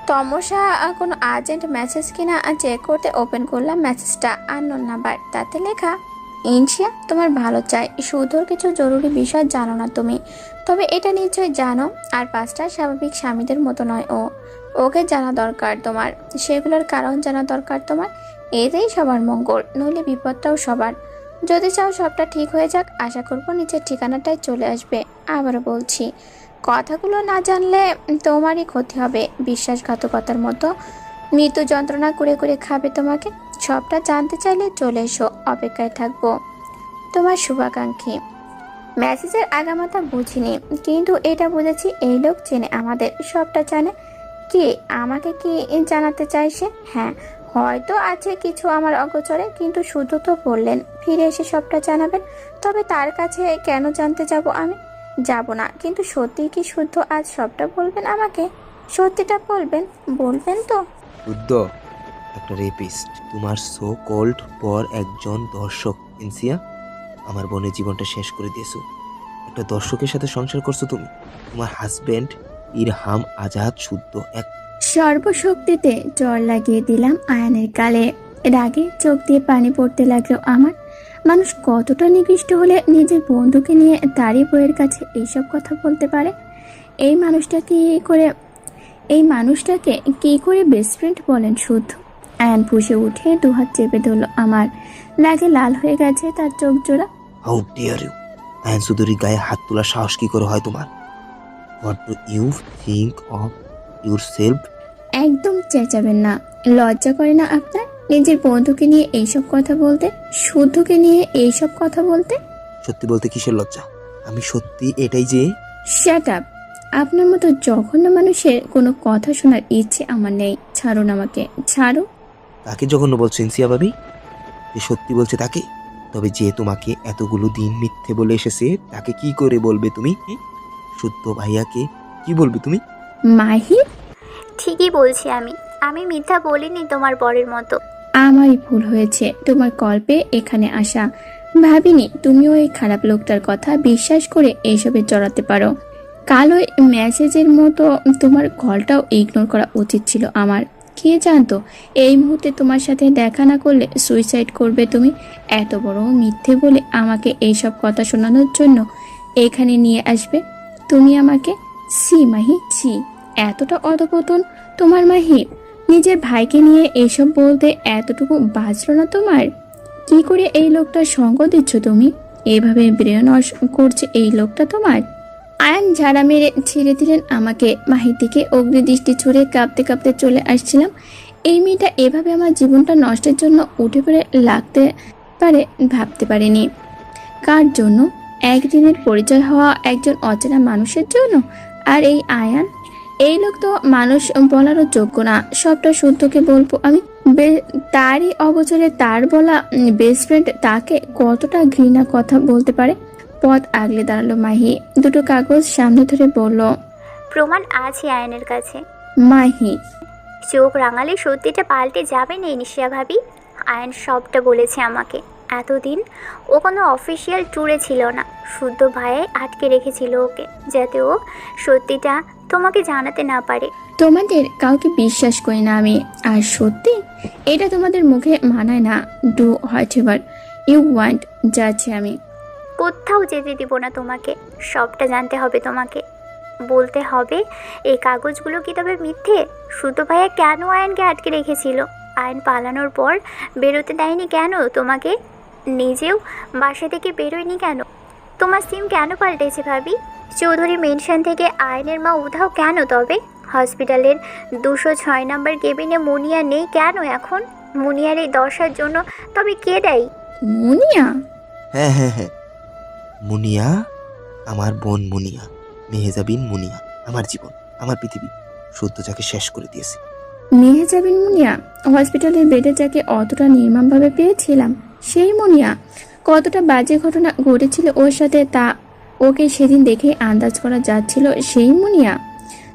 তমসা কোনো আর্জেন্ট মেসেজ কিনা চেক করতে ওপেন করলাম মেসেজটা। আননোন নাম্বার, তাতে লেখা, ইনশিয়া তোমার ভালো চাই, শুধুর কিছু জরুরি বিষয় জানো না তুমি, তবে এটা নিশ্চয় জানো। আর 5টা স্বাভাবিক স্বামীদের মতো নয় ও, ওকে জানা দরকার তোমার, সেগুলোর কারণ জানা দরকার তোমার। এতেই সবার মঙ্গল, নইলে বিপদটাও সবার। যদি চাও সবটা ঠিক হয়ে যাক, আশা করবো নিচের ঠিকানাটায় চলে আসবে। আবারও বলছি, কথাগুলো না জানলে তোমারই ক্ষতি হবে। বিশ্বাসঘাতকতার মতো মৃত্যু যন্ত্রণা করে করে খাবে তোমাকে। সবটা জানতে চাইলে চলে এসো, অপেক্ষায় থাকবো। তোমার শুভাকাঙ্ক্ষী। মেসেজের আগামাথা বুঝিনি, কিন্তু এটা বুঝেছি এই লোক চেনে আমাদের, সবটা জানে। কে আমাকে কি জানাতে চাইছে? হ্যাঁ, হয়তো আছে কিছু আমার অগোচরে, কিন্তু শুধু তো বললেন ফিরে এসে সবটা জানাবেন। তবে তার কাছে কেন জানতে যাব আমি? যাব না, কিন্তু সত্যি কি শুদ্ধ আজ সবটা বলবেন আমাকে? সত্যিটা বলবেন? বলবেন তো? শুদ্ধ একটা রেপিস্ট, তোমার সো কল্ড পর একজন দর্শক। ইনসিয়া, আমার বোনের জীবনটা শেষ করে দিয়েছো। একটা দর্শকের সাথে সংসার করছো তুমি। তোমার হাজবেন্ড ইরহাম আজাদ শুদ্ধ এক। সর্বশক্তিতে জ্বর লাগিয়ে দিলাম আয়ানের গালে। রাগে চোখ দিয়ে পানি পড়তে লাগলো আমার। মানুষ কতটা নিকৃষ্ট হলে নিজের বন্ধুকে নিয়ে তারই বইয়ের কাছে এইসব কথা বলতে পারে? এই মানুষটাকে কি করে বেস্ট ফ্রেন্ড বলেন শুদ্ধ? আয়ান ফুঁসে উঠে দুহাত চেপে ধরলো আমার। লাগে লাল হয়ে গেছে তার চোখ জোড়া। How deer you! আয়ন চৌধুরীর গায়ে হাত তোলার সাহস কি করে হয় তোমার? What do you think of yourself? একদম চেঁচাবেন না। লজ্জা করে না আপনার নিজের বন্ধুকে নিয়ে এইসব কথা বলতে, শুদ্ধকে নিয়ে এইসব কথা বলতে? সত্যি বলতে কিসের লজ্জা? আমি সত্যি এটাই যে। Shut up! আপনার মতো জঘন্য মানুষের কোনো কথা শোনার ইচ্ছে আমার নেই। ছাড়ুন আমাকে, ছাড়ো। তাকে জঘন্য বলছো ইনসিয়া ভাবি? যে সত্যি বলছে তাকে? তবে যে তোমাকে এতগুলো দিন মিথ্যে বলে এসেছে তাকে কি করে বলবে তুমি? শুদ্ধ ভাইয়াকে কি বলবে তুমি? মাহি, ঠিকই বলছি আমি মিথ্যা বলিনি তোমার বরের মতো। আমারই ভুল হয়েছে তোমার কল্পে এখানে আসা। ভাবিনি তুমিও এই খারাপ লোকটার কথা বিশ্বাস করে এইসবে জড়াতে পারো। কাল ওই মেসেজের মতো তোমার কলটাও ইগনোর করা উচিত ছিল আমার। কে জানতো এই মুহূর্তে তোমার সাথে দেখা না করলে সুইসাইড করবে তুমি। এত বড় মিথ্যে বলে আমাকে এইসব কথা শোনানোর জন্য এখানে নিয়ে আসবে তুমি আমাকে। ছি মাহি, ছি! এতটা অধপতন তোমার মাহি! নিজের ভাইকে নিয়ে এইসব বলতে এতটুকু বাঁচলো না তোমার? কি করে এই লোকটার সঙ্গ দিচ্ছ তুমি? এভাবে ব্রেন ওয়াশ করছে এই লোকটা তোমার। আয়ান ঝাড়া মেরে ছেড়ে দিলেন আমাকে। মাহির দিকে অগ্নিদৃষ্টি ছুড়ে কাঁপতে কাঁপতে চলে আসছিলাম। এই মেয়েটা এভাবে আমার জীবনটা নষ্টের জন্য উঠে পড়ে লাগতে পারে ভাবতে পারিনি। কার জন্য? একদিনের পরিচয় হওয়া একজন অচেনা মানুষের জন্য। আর এই আয়ান, এই লোক তো মানুষ বলারও যোগ্য না। সবটা শুদ্ধকে বলবো আমি। তারই অগোচরে তার বলা বেস্ট ফ্রেন্ড তাকে কতটা ঘৃণা কথা বলতে পারে? পথ আগলে দাঁড়ালো মাহি। দুটো কাগজ সামনে ধরে বলল, প্রমাণ আছে আয়নের কাছে। মাহি, চোখ রাঙালে সত্যিটা পাল্টে যাবে না ইনিশিয়া ভাবি। আয়ন সবটা বলেছে আমাকে। এতদিন ও কোনো অফিসিয়াল ট্যুরে ছিল না, শুদ্ধ ভাইয়ে আটকে রেখেছিল ওকে, যাতে ও সত্যিটা তোমাকে জানাতে না পারে। তোমাদের কাউকে বিশ্বাস করি না আমি। আর সত্যি এটা তোমাদের মুখে মানায় না। Do whatever you want, যাচ্ছি আমি। কোথাও যেতে দিব না তোমাকে। সবটা জানতে হবে তোমাকে। বলতে হবে এই কাগজগুলো কি তবে মিথ্যে? সুতো ভাইয়া কেন আয়নকে আটকে রেখেছিল? আয়ন পালানোর পর বেরোতে দেয়নি কেন তোমাকে? নিজেও বাসা থেকে বেরোয়নি কেন? তোমার সিম কেন পাল্টেছে ভাবি? চৌধুরী মেনশন থেকে আয়নের মা উধাও কেন তবে? হসপিটালের 206 নম্বর কেবিনে মুনিয়া নেই কেন এখন? মুনিয়ার এই দশার জন্য তবে কে দেয়? মুনিয়া? হ্যাঁ হ্যাঁ হ্যাঁ, মুনিয়া, আমার বোন মুনিয়া, মেহেজাবিন মুনিয়া। আমার জীবন, আমার পৃথিবী, সদ্য যাকে শেষ করে দিয়েছে। মেহেজাবিন মুনিয়া? হসপিটালের বেডে যাকে অতটা নির্মমভাবে পেয়েছিলাম, সেই মুনিয়া? কতটা বাজে ঘটনা ঘটেছিল ওর সাথে তা ওকে সেদিন দেখে আন্দাজ করা যাচ্ছিল সেই মুনিয়া।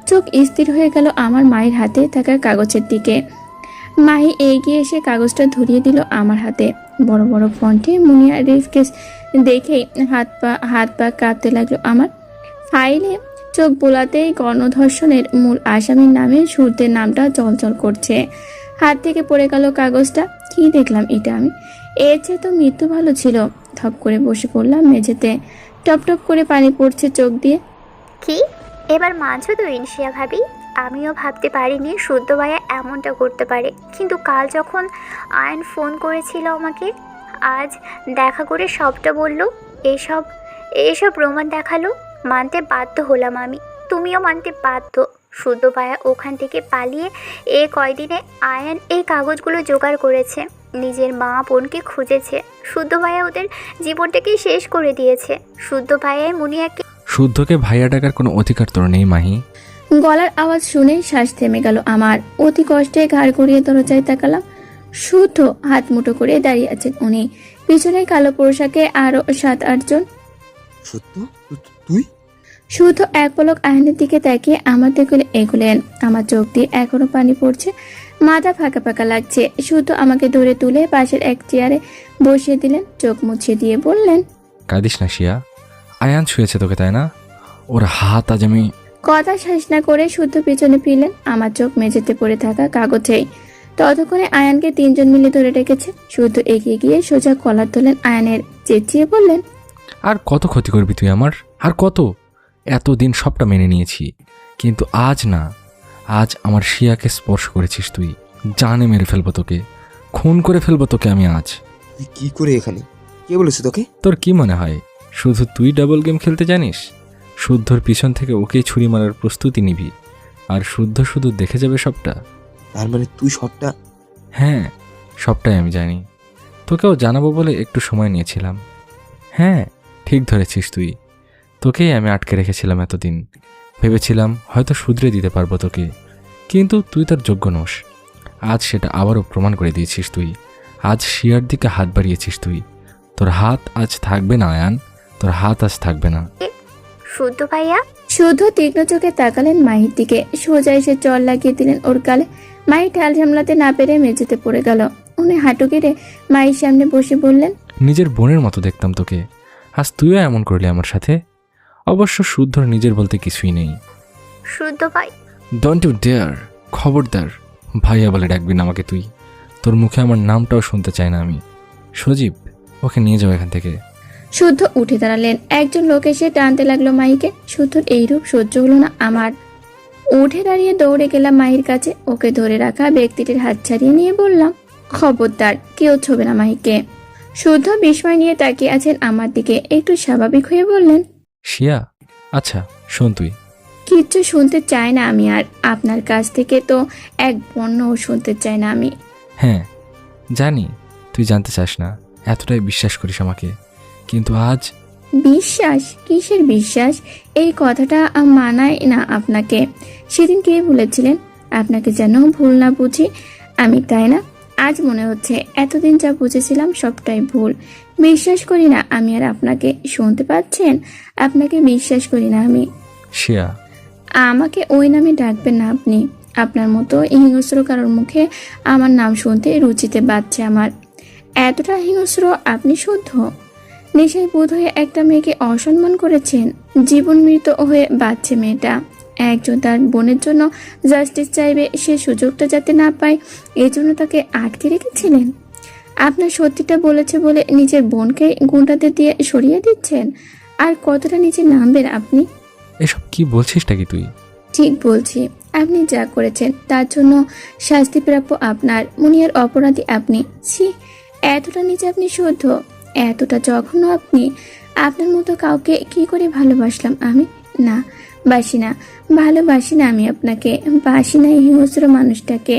চোখ স্থির হয়ে গেল আমার মায়ের হাতে থাকা কাগজের দিকে। মাহি এগিয়ে এসে কাগজটা ধরিয়ে দিল আমার হাতে। বড় বড় ফন্টে মুনিয়া রিফকেস দেখেই হাত পা কাঁপতে লাগলো আমার। ফাইলে চোখ বোলাতেই গণধর্ষণের মূল আসামির নামে সুরদের নামটা চলচল করছে। হাত থেকে পড়ে গেল কাগজটা। কি দেখলাম এটা আমি? এর চেয়ে তো মৃত্যু ভালো ছিল। ধপ করে বসে পড়লাম মেঝেতে। টপ টপ করে পানি পড়ছে চোখ দিয়ে। কি এবার মানছো তো ইনশিয়া ভাবি? আমিও ভাবতে পারিনি শুদ্ধ ভাইয়া এমনটা করতে পারে। কিন্তু কাল যখন আয়ন ফোন করেছিল আমাকে, আজ দেখা করে সবটা বলল, এসব এসব প্রমাণ দেখালো, মানতে বাধ্য হলাম আমি। তুমিও মানতে বাধ্য। শুদ্ধ ভাইয়া ওখান থেকে পালিয়ে কয়দিনে আয়ন এই কাগজগুলো জোগাড় করেছে। নিজের মা বোনকে খুঁজেছে। শুদ্ধ ভাইয়া ওদের জীবনটাকে শেষ করে দিয়েছে। শুদ্ধ ভাইয়াই মুনিয়াকে। শুদ্ধকে ভাইয়া ডাকার কোনো অধিকার তোর নেই মাহি। গলার আওয়াজ শুনে শ্বাস থেমে গেল আমার। অতি কষ্টে ঘাড় ঘুরিয়ে দরজায় তাকালাম। শুদ্ধ হাত মুঠো করে দাঁড়িয়ে আছেন উনি। পিছনে কালো পোশাকে আরো 7-8 জন। সত্য? তুই? শুদ্ধ এক পলক আয়নের দিকে তাকিয়ে আমার দিকে এগোলেন। আমার চোখ দিয়ে এখনো পানি পড়ছে, মাথা ফাঁকা ফাঁকা লাগছে। শুদ্ধ আমাকে ধরে তুলে পাশের এক চেয়ারে বসিয়ে দিলেন, চোখ মুছিয়ে দিয়ে বললেন, কাঁদিস না শিয়া, আয়ান ছুঁয়েছে তোকে তাই না? ওর হাত আজ আমি। কথা শেষ না করে শুদ্ধ পিছনে ফিরলেন। আমার চোখ মেঝেতে পড়ে থাকা কাগজেই। ততক্ষণে আয়ানকে 3 জন মিলে ধরে রেখেছে। শুদ্ধ এগিয়ে গিয়ে সোজা কলার তোলেন আয়ানের, চেঁচিয়ে বললেন, আর কত ক্ষতি করবি তুই আমার? আর কত? এতদিন সবটা মেনে নিয়েছি, কিন্তু আজ না, আজ আমার শিয়াকে স্পর্শ করেছিস তুই। জানে মেরে ফেলবো তোকে, খুন করে ফেলবো তোকে আমি আজ। তুই কি করে এখানে? কে বলেছে তোকে? তোর কি মনে হয় শুধু তুই ডাবল গেম খেলতে জানিস? শুদ্ধর পিছন থেকে ওকেই ছুরি মারার প্রস্তুতি নিবি, আর শুদ্ধ শুধু দেখে যাবে সবটা। তার মানে তুই সবটা? হ্যাঁ, সবটাই আমি জানি। তোকেও জানাবো বলে একটু সময় নিয়েছিলাম। হ্যাঁ, ঠিক ধরেছিস তুই। তোকেই আমি আটকে রেখেছিলাম এতদিন। ভেবেছিলাম হয়তো শুধরে দিতে পারবো তোকে, কিন্তু তুই তার যোগ্য নোস। আজ সেটা আবারও প্রমাণ করে দিয়েছিস তুই। আজ শিয়ার দিকে হাত বাড়িয়েছিস তুই। তোর হাত আজ থাকবে না আয়ান, তোর হাত আজ থাকবে না। শুদ্ধ ভাইয়া। শুদ্ধ তীক্ষ্ণ চোখে তাকালেন মাহির দিকে। সোজা এসে চল লাগিয়ে দিলেন ওর গালে। মাহি ঠাল সামলাতে না পেরে মেঝেতে পড়ে গেল। উনি হাঁটু গেড়ে মাহির সামনে বসে বললেন, নিজের বোনের মতো দেখতাম তোকে, আজ তুইও এমন করলি আমার সাথে। অবশ্য শুদ্ধর নিজের বলতে কিছুই নেই। শুদ্ধ ভাই। ডোন্ট ইউ ডেয়ার, খবরদার ভাইয়া বলে ডাকবি না আমাকে তুই। তোর মুখে আমার নামটাও শুনতে চাই না আমি। সজীব, ওকে নিয়ে যাও এখান থেকে। শুদ্ধ উঠে দাঁড়ালেন। একজন লোক এসে টানতে লাগলো মাহিকে। শুদ্ধর এইরূপ সহ্য হলো না আমার। উঠে দাঁড়িয়ে দৌড়ে গেলাম মাহির কাছে। ওকে ধরে রাখা ব্যক্তিটির হাত ছাড়িয়ে নিয়ে বললাম, খবরদার, কেউ ছবে না মাহিকে। শুদ্ধ বিস্ময় নিয়ে তাকিয়ে আছেন আমার দিকে। একটু স্বাভাবিক হয়ে বললেন, শিয়া, আচ্ছা শোন, তুই। কিচ্ছু শুনতে চাই না আমি আর। আপনার কাছ থেকে তো এক বর্ণও শুনতে চাই না আমি। হ্যাঁ জানি তুই জানতে চাস না, এতটাই বিশ্বাস করিস আমাকে, কিন্তু আজ। বিশ্বাস? কিসের বিশ্বাস? এই কথাটা মানায় না আপনাকে। সেদিন কে বলেছিলেন আপনাকে যেন ভুল না বুঝি আমি, তাই না? আজ মনে হচ্ছে এতদিন যা বুঝেছিলাম সবটাই ভুল। বিশ্বাস করি না আমি আর আপনাকে। শুনতে পাচ্ছেন? আপনাকে বিশ্বাস করি না আমি। শিয়া, আমাকে ওই নামে ডাকবেন না আপনি। আপনার মতো হিংস্র কারোর মুখে আমার নাম শুনতে রুচিতে বাজছে আমার। এতটা হিংস্র আপনি? শুদ্ধ নেশায় বোধ হয়ে একটা মেয়েকে অসম্মান করেছেন। জীবন মৃত হয়ে বাঁচছে মেয়েটা। একজন তার বোনের জন্য জাস্টিস চাইবে, সে সুযোগটা যাতে না পায় এজন্য তাকে আটকে রেখেছিলেন। আপনার সত্যিটা বলেছে বলে নিজের বোনকে গুন্ডাদের দিয়ে সরিয়ে দিচ্ছেন। আর কতটা নিচে নামবেন আপনি? এসব কি বলছিসটা কি তুই? ঠিক বলছি, আপনি যা করেছেন তার জন্য শাস্তিপ্রাপ্য আপনার। মুনিয়ার অপরাধী আপনি। ছি, এতটা নিচে আপনি শুদ্ধ, এতটা জঘন্য আপনি। আপনার মতো কাউকে কি করে ভালোবাসলাম আমি? না, ভালোবাসি না আমি আপনাকে, বাসি না এই হিংস্র মানুষটাকে।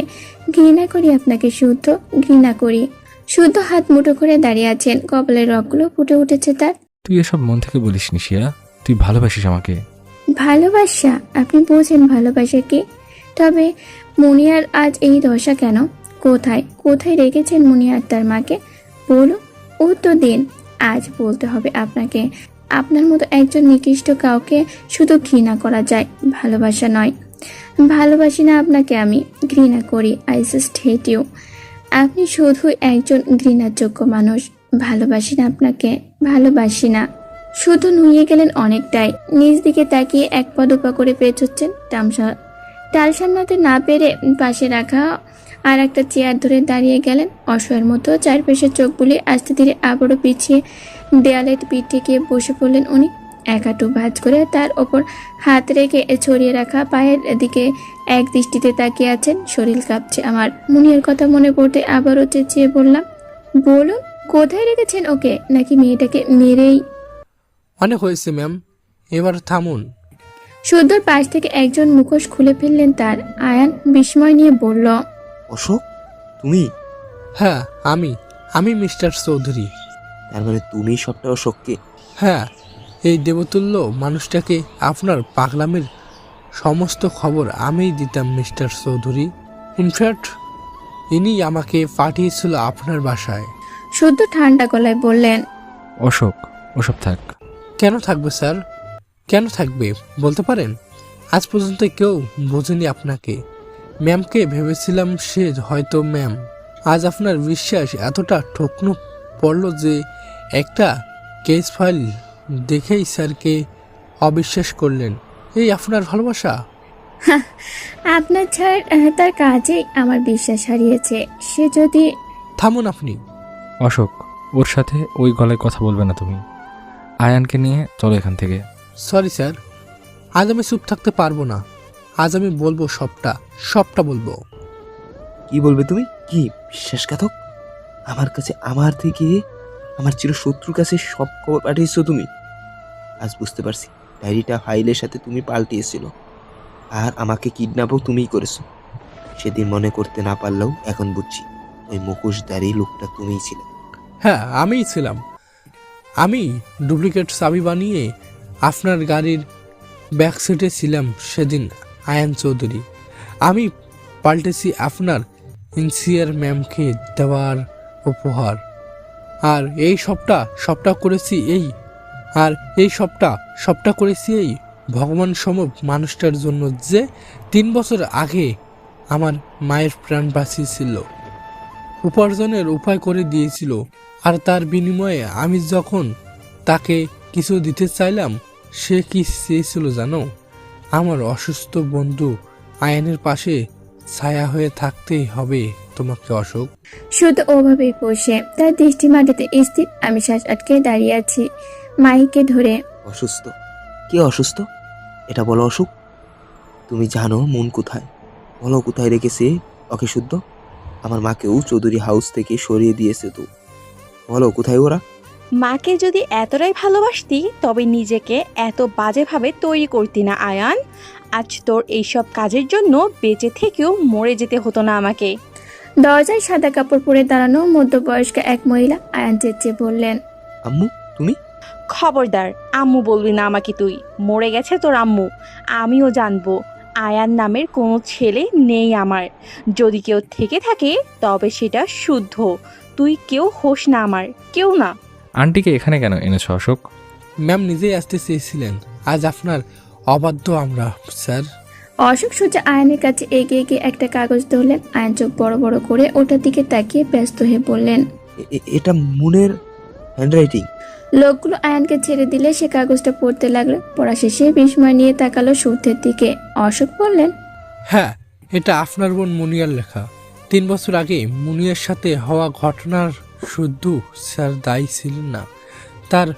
ঘৃণা করি আপনাকে, শুদ্ধ ঘৃণা করি। শুদ্ধ হাত মুঠো করে দাঁড়িয়ে আছেন, কপালের রগগুলো ফুটে উঠেছে তার। তুই এসব মন থেকে বলিস নিশিয়া, তুই ভালোবাসিস আমাকে। ভালোবাসা? আপনি বোঝেন ভালোবাসা কি? তবে মুনিয়ার আজ এই দশা কেন? কোথায় কোথায় রেখেছেন মুনিয়ার তার মাকে? বলুন, উত্তর দিন। আজ বলতে হবে আপনাকে। আপনার মতো একজন নিকৃষ্ট কাউকে শুধু ঘৃণা করা যায়, ভালোবাসা নয়। ভালোবাসি না আপনাকে আমি, ঘৃণা করি। I just hate you. আপনি শুধু একজন ঘৃণার যোগ্য মানুষ। ভালোবাসি না আপনাকে, ভালোবাসি না। শুধু নুয়ে গেলেন অনেকটাই। নিজ দিকে তাকিয়ে এক পা দুপা করে পেঁচোচ্ছেন। টাল সামলাতে না পেরে পাশে রাখা আর একটা চেয়ার ধরে দাঁড়িয়ে গেলেন অসহায়ের মতো। চারপাশে চোখ বুলিয়ে আস্তে ধীরে আবারও পিছিয়ে দেয়ালে পিঠ ঠেকিয়ে বসে পড়লেন উনি। এক হাঁটু ভাঁজ করে তার ওপর হাত রেখে ছড়িয়ে রাখা পায়ের দিকে এক দৃষ্টিতে তাকিয়ে আছেন। শরীর কাঁপছে আমার। মুনিয়ার কথা মনে পড়তে আবারও চেঁচিয়ে বললাম, বলুন কোথায় রেখেছেন ওকে? নাকি মেয়েটাকে মেরেই? অনেক হয়েছে ম্যাম, এবার থামুন। শুদ্ধর পাশ থেকে একজন মুখোশ খুলে ফেললেন তার। আয়ান বিস্ময় নিয়ে বলল, অশোক, তুমি? হ্যাঁ, আমি মিস্টার চৌধুরী। তার মানে তুমি সবটা অশোককে? হ্যাঁ, এই দেবতুল্য মানুষটাকে আপনার পাগলামের সমস্ত খবর আমিই দিতাম মিস্টার চৌধুরী। ইনফ্যাক্ট ইনি আমাকে পাঠিয়েছিল আপনার বাসায়। শুদ্ধ ঠান্ডা গলায় বললেন, অশোক, ওসব থাক। কেন থাকবে স্যার, কেন থাকবে বলতে পারেন? আজ পর্যন্ত কেউ বোঝেনি আপনাকে। ম্যামকে ভেবেছিলাম সে হয়তো ম্যাম। আজ আপনার বিশ্বাস এতটা ঠকনো পড়ল যে একটা কেস ফাইল দেখেই স্যারকে অবিশ্বাস করলেন। এই আপনার ভালোবাসা? আপনার ছাড় তার কাজেই আমার বিশ্বাস হারিয়েছে। সে যদি... থামুন আপনি। অশোক, ওর সাথে ওই গলায় কথা বলবে না তুমি। আয়ানকে নিয়ে চলো এখান থেকে। সরি স্যার, আজ আমি চুপ থাকতে পারবো না। আজ আমি বলবো সবটা বলবো। কি বলবে তুমি? কি বিশ্বাসঘাতক? আমার কাছে, আমার থেকে আমার চিরশত্রুর কাছে সব খবর পাঠিয়েছো তুমি। আজ বুঝতে পারছি, ডায়েরিটা ফাইলের সাথে তুমি পাল্টিয়েছিল, আর আমাকে কিডন্যাপও তুমিই করেছো। সেদিন মনে করতে না পারলেও এখন বুঝছি, ওই মুখোশধারী লোকটা তুমিই ছিলে। হ্যাঁ, আমিই ছিলাম। আমি ডুপ্লিকেট চাবি বানিয়ে আপনার গাড়ির ব্যাক সিটে ছিলাম সেদিন। আয়ান চৌধুরী, আমি পাল্টেছি আপনার ইনসিয়ার ম্যামকে দেওয়ার উপহার। আর এই সবটা করেছি এই ভগবান সম মানুষটার জন্য, যে 3 বছর আগে আমার মায়ের প্রাণ বাঁচিয়েছিল, উপার্জনের উপায় করে দিয়েছিল। আর তার বিনিময়ে আমি যখন তাকে কিছু দিতে চাইলাম, সে কি চেয়েছিল জানো? আমার অসুস্থ বন্ধু আয়নের পাশে ছায়া হয়ে থাকতেই হবে তোমাকে অশোক। শুধু ওভাবেই বসে তার দৃষ্টি মাটিতে স্থির। আমি শ্বাস আটকে দাঁড়িয়ে আছি মাইকে ধরে। অসুস্থ? কে অসুস্থ? এটা বলো অশোক। তুমি জানো মন কোথায়? বলো কোথায় রেখেছে ওকে শুদ্ধ? আমার মাকেও চৌধুরী হাউস থেকে সরিয়ে দিয়েছে তো। বলো কোথায় ওরা? মাকে যদি এতটাই ভালোবাসতি তবে নিজেকে এত বাজেভাবে তৈরি করতি না আয়ান। আজ তোর এইসব কাজের জন্য বেঁচে থেকেও মরে যেতে হতো না আমাকে। দরজায় সাদা কাপড় পরে দাঁড়ানো মধ্যবয়স্ক এক মহিলা আয়ান চেঁচিয়ে বললেন, আম্মু তুমি? খবরদার, আম্মু বলবি না আমাকে তুই। মরে গেছে তোর আম্মু, আমিও জানবো। আয়ান নামের কোনো ছেলে নেই আমার। যদি কেউ থেকে থাকে তবে সেটা শুদ্ধ। তুই কেউ হোস না আমার, কেউ না। আন্টিকে এখানে কেন এনেছো অশোক? ম্যাম নিজেই আসতে চেয়েছিলেন। আজ আপনার অবাধ্য আমরা স্যার। অশোক সোজা আয়নের কাছে এগিয়ে গিয়ে একটা কাগজ ধরলেন। আয়ন চোখ বড় বড় করে ওটার দিকে তাকিয়ে ব্যস্ত হয়ে বললেন, এটা মুনের হ্যান্ডরাইটিং। লোকগুলো আয়ানকে ছেড়ে দিলে সে কাগজটা পড়তে লাগলো। পড়া শেষে বিস্ময় নিয়ে তাকালো শুদ্ধের দিকে। অশোক বললেন, হ্যাঁ, এটা আপনার বোন মুনিয়ার লেখা। 3 বছর আগে মুনিয়ার সাথে হওয়া ঘটনার শুদ্ধ স্যার দায়ী ছিলেন না, তার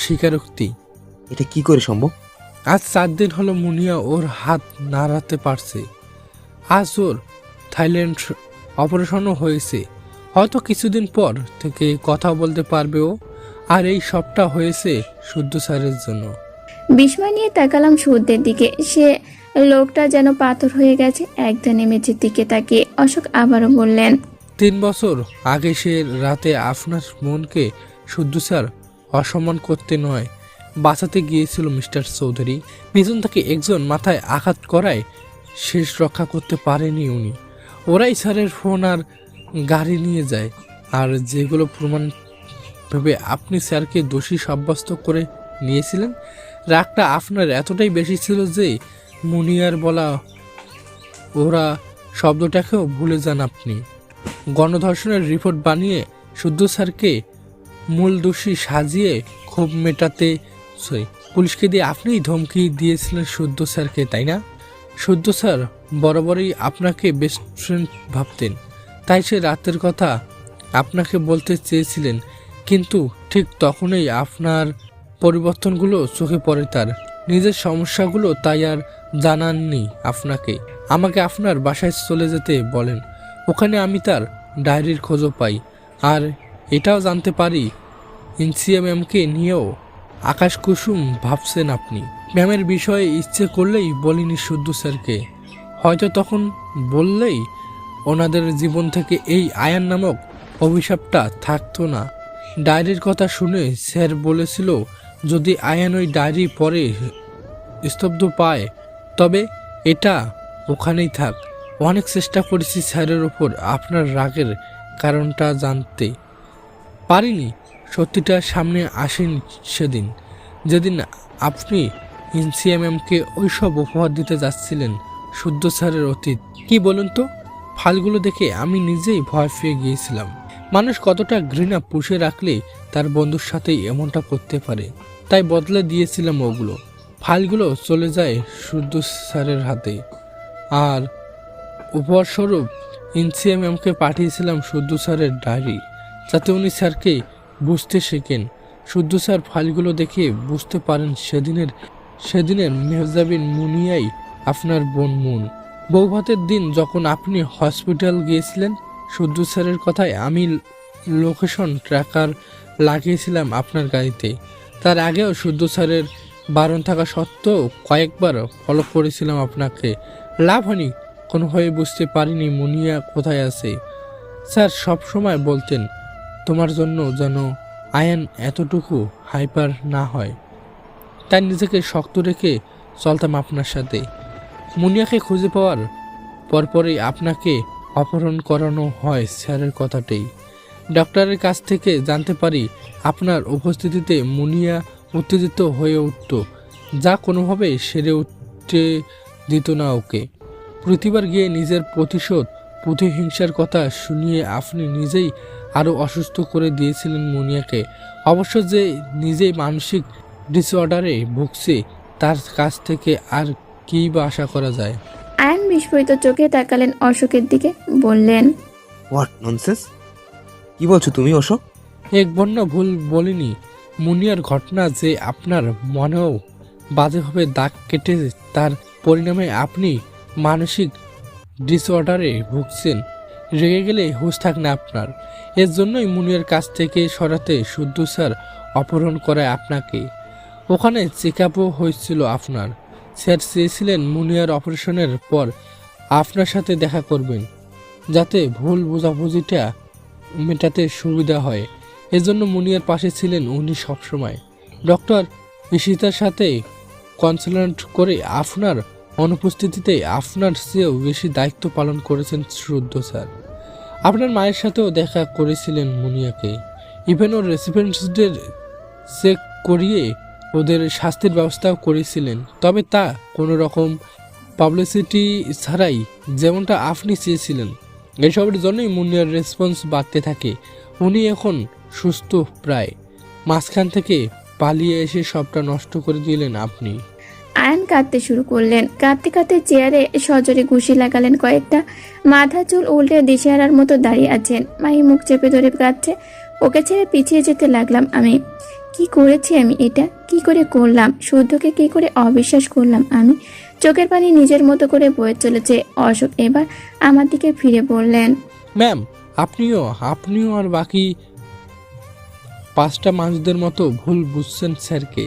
স্বীকারোক্তি। এটা কি করে সম্ভব? আজ 4 দিন হলো মুনিয়া ওর হাত নাড়াতে পারছে। আজ ওর থাইল্যান্ড অপারেশনও হয়েছে। হয়তো কিছুদিন পর থেকে কথা বলতে পারবে ও। আর এই সবটা হয়েছে শুদ্ধ স্যারের জন্য। বিস্ময় নিয়ে তাকালাম শুদ্ধের দিকে। সে লোকটা যেন পাথর হয়ে গেছে। একধানে মেঝের দিকে তাকিয়ে অশোক আবারও বললেন, 3 বছর আগে সে রাতে আপনার মনকে শুদ্ধ স্যার অসম্মান করতে নয়, বাঁচাতে গিয়েছিল মিস্টার চৌধুরী। পিছন থেকে একজন মাথায় আঘাত করায় শেষ রক্ষা করতে পারেনি উনি। ওরাই স্যারের ফোন আর গাড়ি নিয়ে যায়। আর যেগুলো প্রমাণ ভেবে আপনি স্যারকে দোষী সাব্যস্ত করে নিয়েছিলেন, রাগটা আপনার এতটাই বেশি ছিল যে মুনিয়ার বলা ওরা শব্দটাকেও ভুলে যান আপনি। গণধর্ষণের রিপোর্ট বানিয়ে শুদ্ধ স্যারকে মূল দোষী সাজিয়ে ক্ষোভ মেটাতে পুলিশকে দিয়ে আপনিই ধমকি দিয়েছিলেন শুদ্ধ স্যারকে, তাই না? শুদ্ধ স্যার বরাবরই আপনাকে বেস্ট ফ্রেন্ড ভাবতেন, তাই সে রাতের কথা আপনাকে বলতে চেয়েছিলেন। কিন্তু ঠিক তখনই আপনার পরিবর্তনগুলো চোখে পড়ে তার। নিজের সমস্যাগুলো তাই আর জানাননি আপনাকে। আমাকে আপনার বাসায় চলে যেতে বলেন। ওখানে আমি তার ডায়েরির খোঁজও পাই। আর এটাও জানতে পারি ইনসিয়া ম্যামকে নিয়েও আকাশ কুসুম ভাবছেন আপনি। ম্যামের বিষয়ে ইচ্ছে করলেই বলিনি শুদ্ধ স্যারকে। হয়তো তখন বললেই ওনাদের জীবন থেকে এই আয়ান নামক অভিশাপটা থাকতো না। ডায়েরির কথা শুনে স্যার বলেছিল যদি আয়ান ওই ডায়েরি পড়ে স্তব্ধ পায় তবে এটা ওখানেই থাক। অনেক চেষ্টা করেছি স্যারের ওপর আপনার রাগের কারণটা জানতে পারিনি। সত্যিটা সামনে আসেন সেদিন, যেদিন আপনি ইনসিয়া ম্যামকে ওইসব উপহার দিতে যাচ্ছিলেন। শুদ্ধ স্যারের অতীত কি বলুন তো? ফাইলগুলো দেখে আমি নিজেই ভয় পেয়ে গিয়েছিলাম। মানুষ কতটা ঘৃণা পুষে রাখলে তার বন্ধুর সাথেই এমনটা করতে পারে, তাই বদলে দিয়েছিলাম ওগুলো। ফাইলগুলো চলে যায় শুদ্ধ স্যারের হাতে। আর উপহারস্বরূপ ইনসিয়া ম্যামকে পাঠিয়েছিলাম শুদ্ধ স্যারের ডায়েরি, যাতে উনি স্যারকে বুঝতে শেখেন। শুদ্ধ স্যার ফাইলগুলো দেখে বুঝতে পারেন সেদিনের মেহজাবিন মুনিয়াই আপনার বোন মুন। বৌভাতের দিন যখন আপনি হসপিটাল গিয়েছিলেন, শুদ্ধ স্যারের কথায় আমি লোকেশন ট্র্যাকার লাগিয়েছিলাম আপনার গাড়িতে। তার আগেও শুদ্ধ স্যারের বারণ থাকা সত্ত্বেও কয়েকবার ফলো করেছিলাম আপনাকে। লাভ হয়নি, কোনোভাবে বুঝতে পারিনি মুনিয়া কোথায় আছে। স্যার সব সময় বলতেন তোমার জন্য যেন আয়ান এতটুকু হাইপার না হয়, তাই নিজেকে শক্ত রেখে চলতাম আপনার সাথে। মুনিয়াকে খুঁজে পাওয়ার পরপরই আপনাকে অপহরণ করানো হয় স্যারের কথাতেই। ডক্টরের কাছ থেকে জানতে পারি আপনার উপস্থিতিতে মুনিয়া উত্তেজিত হয়ে উঠত, যা কোনোভাবে সেরে উঠতে দিত না ওকে। প্রতিবার গিয়ে নিজের প্রতিহিংসার কথা শুনিয়ে আপনি নিজেই আরও অসুস্থ করে দিয়েছিলেন মুনিয়াকে। অবশ্য যে নিজেই মানসিক ডিসঅর্ডারে ভুগছে তার কাছ থেকে আর কী বা আশা করা যায়? আয়ান বিস্ফোরিত চোখে তাকালেন অশোকের দিকে। বললেন, হোয়াট ননসেন্স? কি বলছো তুমি অশোক? এক বর্ণ ভুল বলিনি। মুনিয়ার ঘটনা যে আপনার মনেও বাজেভাবে দাগ কেটে তার পরিণামে আপনি মানসিক ডিসঅর্ডারে ভুগছেন। রেগে গেলে হুঁশ থাক না আপনার। এর জন্যই মুনিয়ার কাছ থেকে সরাতে শুদ্ধ স্যার অপহরণ করায় আপনাকে। ওখানে চেক আপও হয়েছিল আপনার। স্যার চেয়েছিলেন মুনিয়ার অপারেশনের পর আপনার সাথে দেখা করবেন, যাতে ভুল বোঝাবুঝিটা মেটাতে সুবিধা হয়। এজন্য মুনিয়ার পাশে ছিলেন উনি সবসময়। ডক্টর ঈশিতার সাথে কনসাল্ট করে আপনার অনুপস্থিতিতে আপনার চেয়েও বেশি দায়িত্ব পালন করেছেন শুদ্ধ স্যার। আপনার মায়ের সাথেও দেখা করেছিলেন মুনিয়াকে। ইভেন ওর রেসিডেন্টসদের চেক করিয়ে ওদের শাস্তির ব্যবস্থাও করেছিলেন, তবে তা কোনো রকম পাবলিসিটি ছাড়াই, যেমনটা আপনি চেয়েছিলেন। এসবের জন্যই মুনিয়ার রেসপন্স বাড়তে থাকে। উনি এখন সুস্থ প্রায়। মাঝখান থেকে পালিয়ে এসে সবটা নষ্ট করে দিলেন আপনি। আয়ান কাঁদতে শুরু করলেন। কাঁদতে কাঁদতে চেয়ারে সজোরে ঘুষি লাগালেন কয়েকটা। মাথা চুল উল্টে দিশেহারার মতো দাঁড়িয়ে আছেন। মাহি মুখ চেপে ধরে কাঁদছে। ওকে ছেড়ে পিছিয়ে যেতে লাগলাম আমি। কি করেছি আমি এটা? কি করে করলাম? শুদ্ধকে কি করে অবিশ্বাস করলাম আমি? চোখের পানি নিজের মতো করে বয়ে চলেছে। অশোক এবার আমার দিকে ফিরে বললেন, ম্যাম, আপনিও আর বাকি 5টা মানুষদের মতো ভুল বুঝছেন স্যারকে।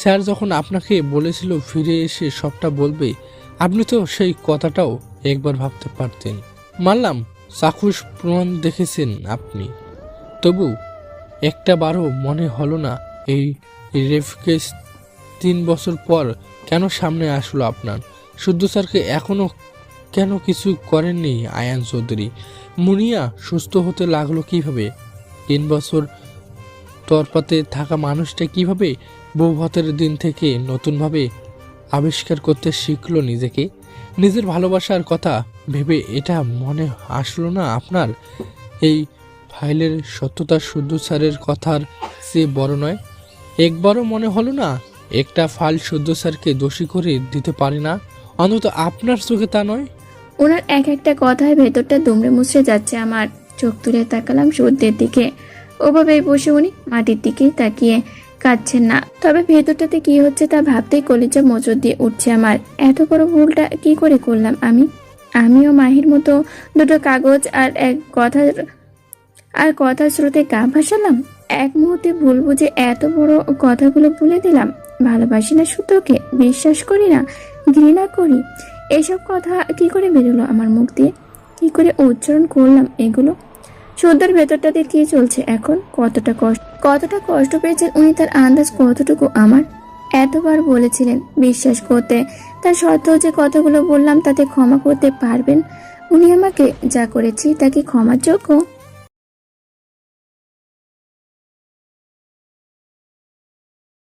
স্যার যখন আপনাকে বলেছিল ফিরে এসে সবটা বলবে, আপনি তো সেই কথাটাও একবার ভাবতে পারতেন। মানলাম চাক্ষুষ প্রমাণ দেখেছেন আপনি, তবু একটা বারও মনে হলো না এই রেফকেস 3 বছর পর কেন সামনে আসলো আপনার? শুদ্ধ স্যারকে এখনো কেন কিছু করেননি আয়ান চৌধুরী? মুনিয়া সুস্থ হতে লাগলো কিভাবে? 3 বছর তরপাতে থাকা মানুষটা কিভাবে বৌভাতের দিন থেকে নতুনভাবে আবিষ্কার করতে শিখলো নিজেকে? নিজের ভালোবাসার কথা ভেবে এটা মনে আসলো না আপনার? এই ফাইলের সত্যতা শুদ্ধ স্যারের কথার চেয়ে বড় নয়? একবারও মনে হলো না একটা ফাইল শুদ্ধ স্যারকে দোষী করে দিতে পারে না? অন্তত আপনার চোখে তা নয়? ওনার এক একটা কথায় ভেতরটা দুমড়ে মুচড়ে যাচ্ছে আমার। চোখ তুলে তাকালাম সূর্যের দিকে। ওভাবেই বসে উনি মাটির দিকে তাকিয়ে কাঁদছেন না, তবে ভেতরটাতে কি হচ্ছে তা ভাবতেই কলিজা মোচড় দিয়ে উঠছে আমার। এত বড় ভুলটা কি করে করলাম আমিও মাহির মতো দুটো কাগজ আর কথার স্রোতে গা ভাসালাম। এক মুহূর্তে ভুল বুঝে এত বড় কথাগুলো বলে দিলাম। ভালোবাসি না শুদ্ধকে, বিশ্বাস করি না, ঘৃণা করি। এসব কথা কি করে বেরোলো আমার মুখ দিয়ে? কি করে উচ্চারণ করলাম এগুলো? শুদ্ধর ভেতরটাতে কি চলছে এখন? কতটা কষ্ট পেয়েছেন উনি, তার আন্দাজ কতটুকু আমার? এতবার বলেছিলেন বিশ্বাস করতে, তার সত্ত্বেও যে কথাগুলো বললাম তাতে ক্ষমা করতে পারবেন উনি আমাকে? যা করেছি তা কি ক্ষমার যোগ্য?